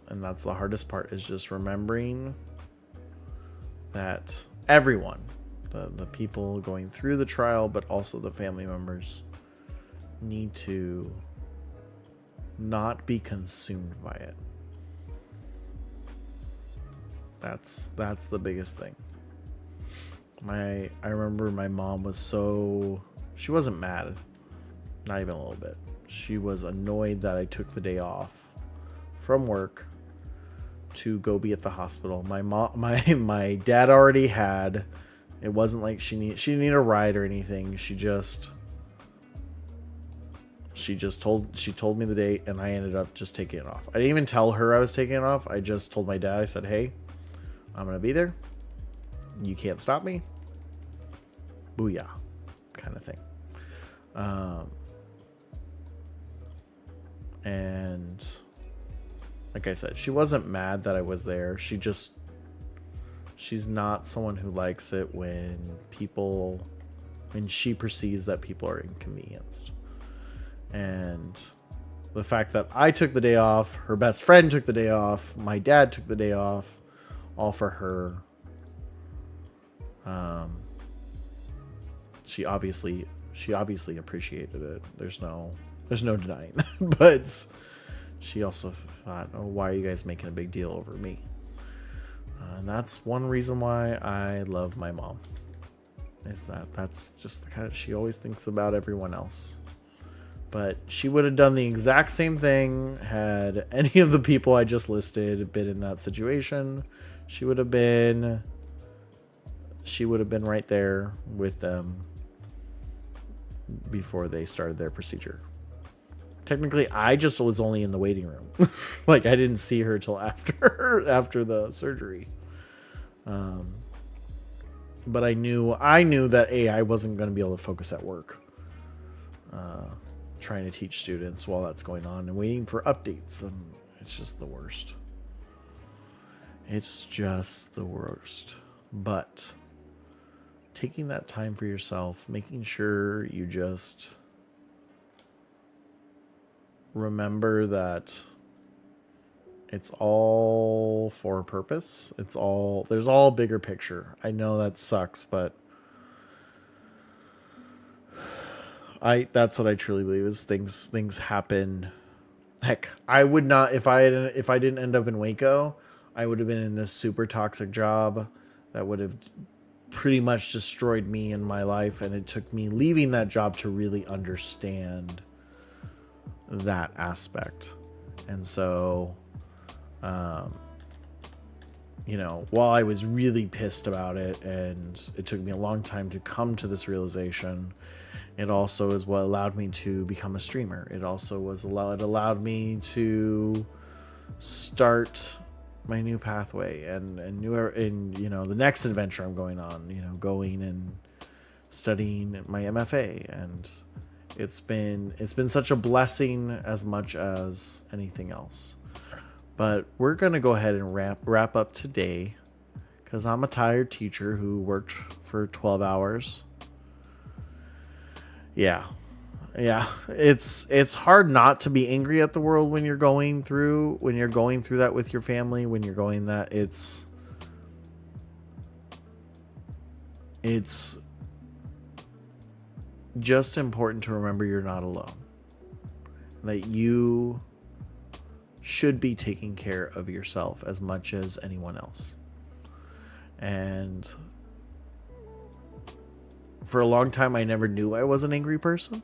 And that's the hardest part, is just remembering that everyone, the people going through the trial, but also the family members, need to not be consumed by it. That's the biggest thing. I remember my mom was she wasn't mad, not even a little bit. She was annoyed that I took the day off from work to go be at the hospital. My dad already had. It wasn't like she didn't need a ride or anything. She told me the date, and I ended up just taking it off. I didn't even tell her I was taking it off. I just told my dad. I said, "Hey, I'm gonna be there. You can't stop me." Booyah, kind of thing. And like I said, she wasn't mad that I was there. She's not someone who likes it when she perceives that people are inconvenienced. And the fact that I took the day off, her best friend took the day off, my dad took the day off, all for her. She obviously appreciated it. There's no denying that. But she also thought, "Oh, why are you guys making a big deal over me?" And that's one reason why I love my mom. Is that's just the kind of, she always thinks about everyone else. But she would have done the exact same thing had any of the people I just listed been in that situation. She would have been right there with them before they started their procedure. Technically, I just was only in the waiting room. Like, I didn't see her till after the surgery. But I knew that I wasn't going to be able to focus at work. Trying to teach students while that's going on and waiting for updates, and it's just the worst. It's just the worst. But taking that time for yourself, making sure you just remember that it's all for a purpose. There's all bigger picture. I know that sucks, but That's what I truly believe is things happen. Heck, I would not if I didn't end up in Waco, I would have been in this super toxic job that would have pretty much destroyed me in my life, and it took me leaving that job to really understand that aspect. And so while I was really pissed about it and it took me a long time to come to this realization, it also is what allowed me to become a streamer. It allowed me to start my new pathway and the next adventure I'm going on, going and studying my MFA. And it's been such a blessing as much as anything else. But we're going to go ahead and wrap up today because I'm a tired teacher who worked for 12 hours. Yeah. It's hard not to be angry at the world when you're going through that with your family, when you're going that it's just important to remember you're not alone. That you should be taking care of yourself as much as anyone else. And for a long time, I never knew I was an angry person.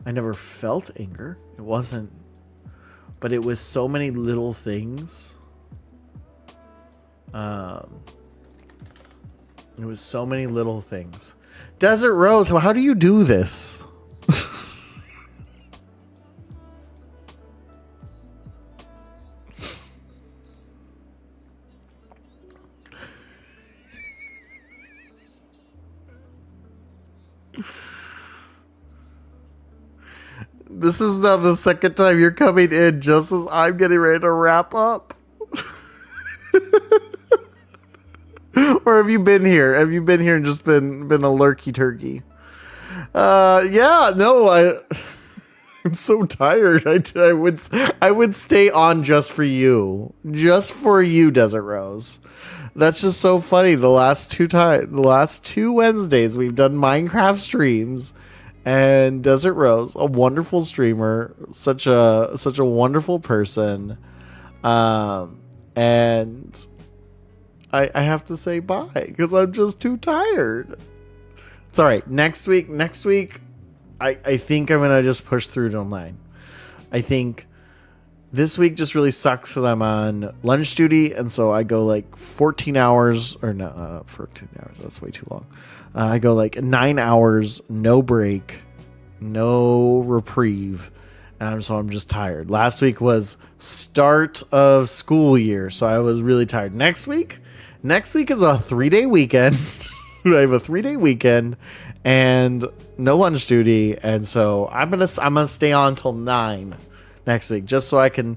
I never felt anger. But it was so many little things. It was so many little things. Desert Rose, how do you do this? This is now the second time you're coming in just as I'm getting ready to wrap up. Or have you been here? Have you been here and just been a lurky turkey? I'm so tired. I would stay on just for you, Desert Rose. That's just so funny. The last two Wednesdays we've done Minecraft streams. And Desert Rose, a wonderful streamer, such a wonderful person, and I have to say bye because I'm just too tired. It's all right. Next week, I think I'm gonna just push through till 9. I think this week just really sucks because I'm on lunch duty, and so I go like 14 hours, or no, 14 hours. That's way too long. I go like 9 hours, no break, no reprieve, and I'm just tired. Last week was start of school year, so I was really tired. Next week is a 3-day weekend. I have a 3-day weekend and no lunch duty, and so I'm gonna stay on till 9 next week just so I can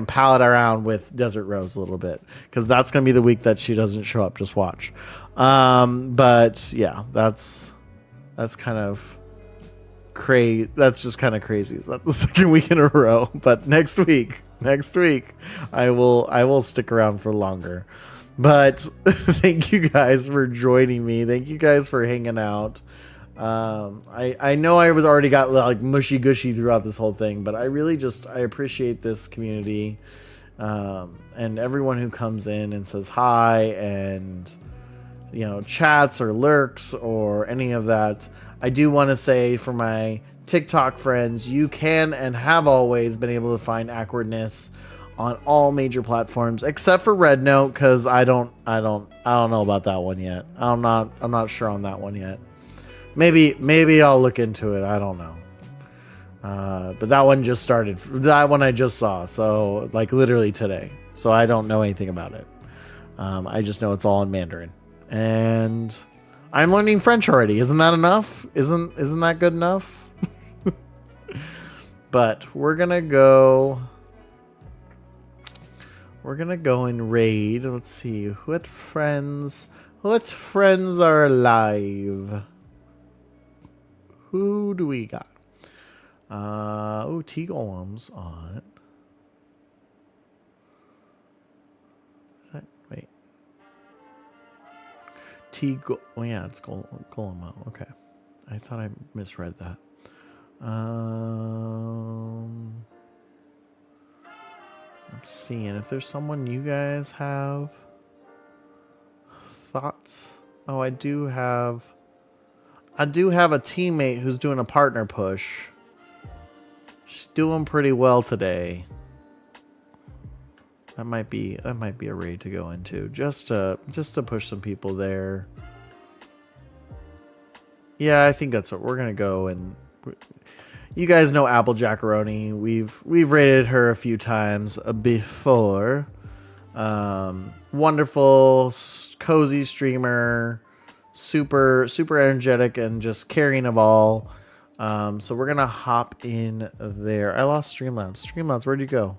palate around with Desert Rose a little bit, because that's gonna be the week that she doesn't show up. Just watch. But yeah, that's kind of crazy. That's just kind of crazy. It's not the second week in a row, but next week I will stick around for longer. But thank you guys for joining me. Thank you guys for hanging out. I know I was already got like mushy gushy throughout this whole thing, but I really I appreciate this community, and everyone who comes in and says hi and chats or lurks or any of that. I do want to say for my TikTok friends, you can and have always been able to find Awkwardness on all major platforms except for Red Note, because I don't know about that one yet. I'm not sure on that one yet. Maybe I'll look into it. I don't know. But that one just started. That one I just saw, so like literally today. So I don't know anything about it. I just know it's all in Mandarin. And I'm learning French already. Isn't that enough? Isn't that good enough? But we're gonna go and raid. Let's see what friends are alive. Who do we got? T Golem's on. Wait. Oh yeah, it's Golem. Okay. I thought I misread that. I'm seeing if there's someone you guys have thoughts. Oh, I do have a teammate who's doing a partner push. She's doing pretty well today. That might be a raid to go into. Just to push some people there. Yeah, I think that's what we're gonna go. And you guys know Apple Jackaroni. We've raided her a few times before. Wonderful, cozy streamer, super energetic and just caring of all. So we're gonna hop in there. I lost Streamlabs. Streamlabs, where'd you go?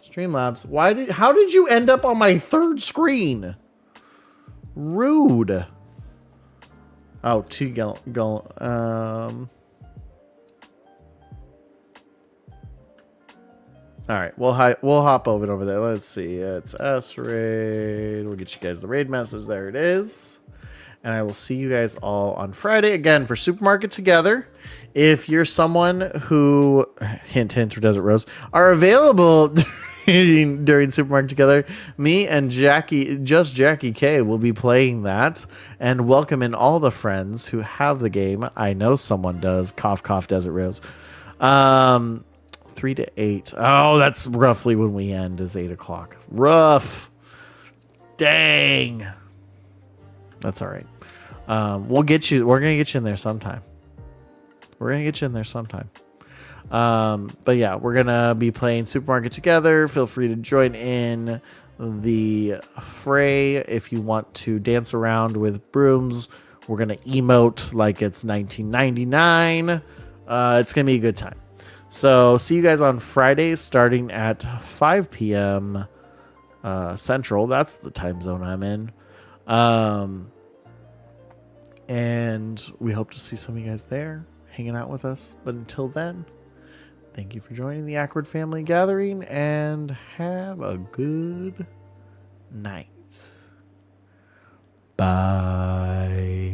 Streamlabs, how did you end up on my third screen? Rude. Oh, all right, we'll hop over there. Let's see. It's S raid. We'll get you guys the raid message. There it is. And I will see you guys all on Friday again for Supermarket Together. If you're someone who, hint hint for Desert Rose, are available during Supermarket Together, me and Jackie K will be playing that and welcome in all the friends who have the game. I know someone does. Cough cough Desert Rose. 3 to 8. Oh, that's roughly when we end, is 8 o'clock. Rough. Dang. That's all right. We're gonna get you in there sometime. But yeah, we're gonna be playing Supermarket Together. Feel free to join in the fray if you want to dance around with brooms. We're gonna emote like it's 1999. It's gonna be a good time. So see you guys on Friday starting at 5 p.m. Central. That's the time zone I'm in. And we hope to see some of you guys there hanging out with us. But until then, thank you for joining the Awkward Family Gathering and have a good night. Bye.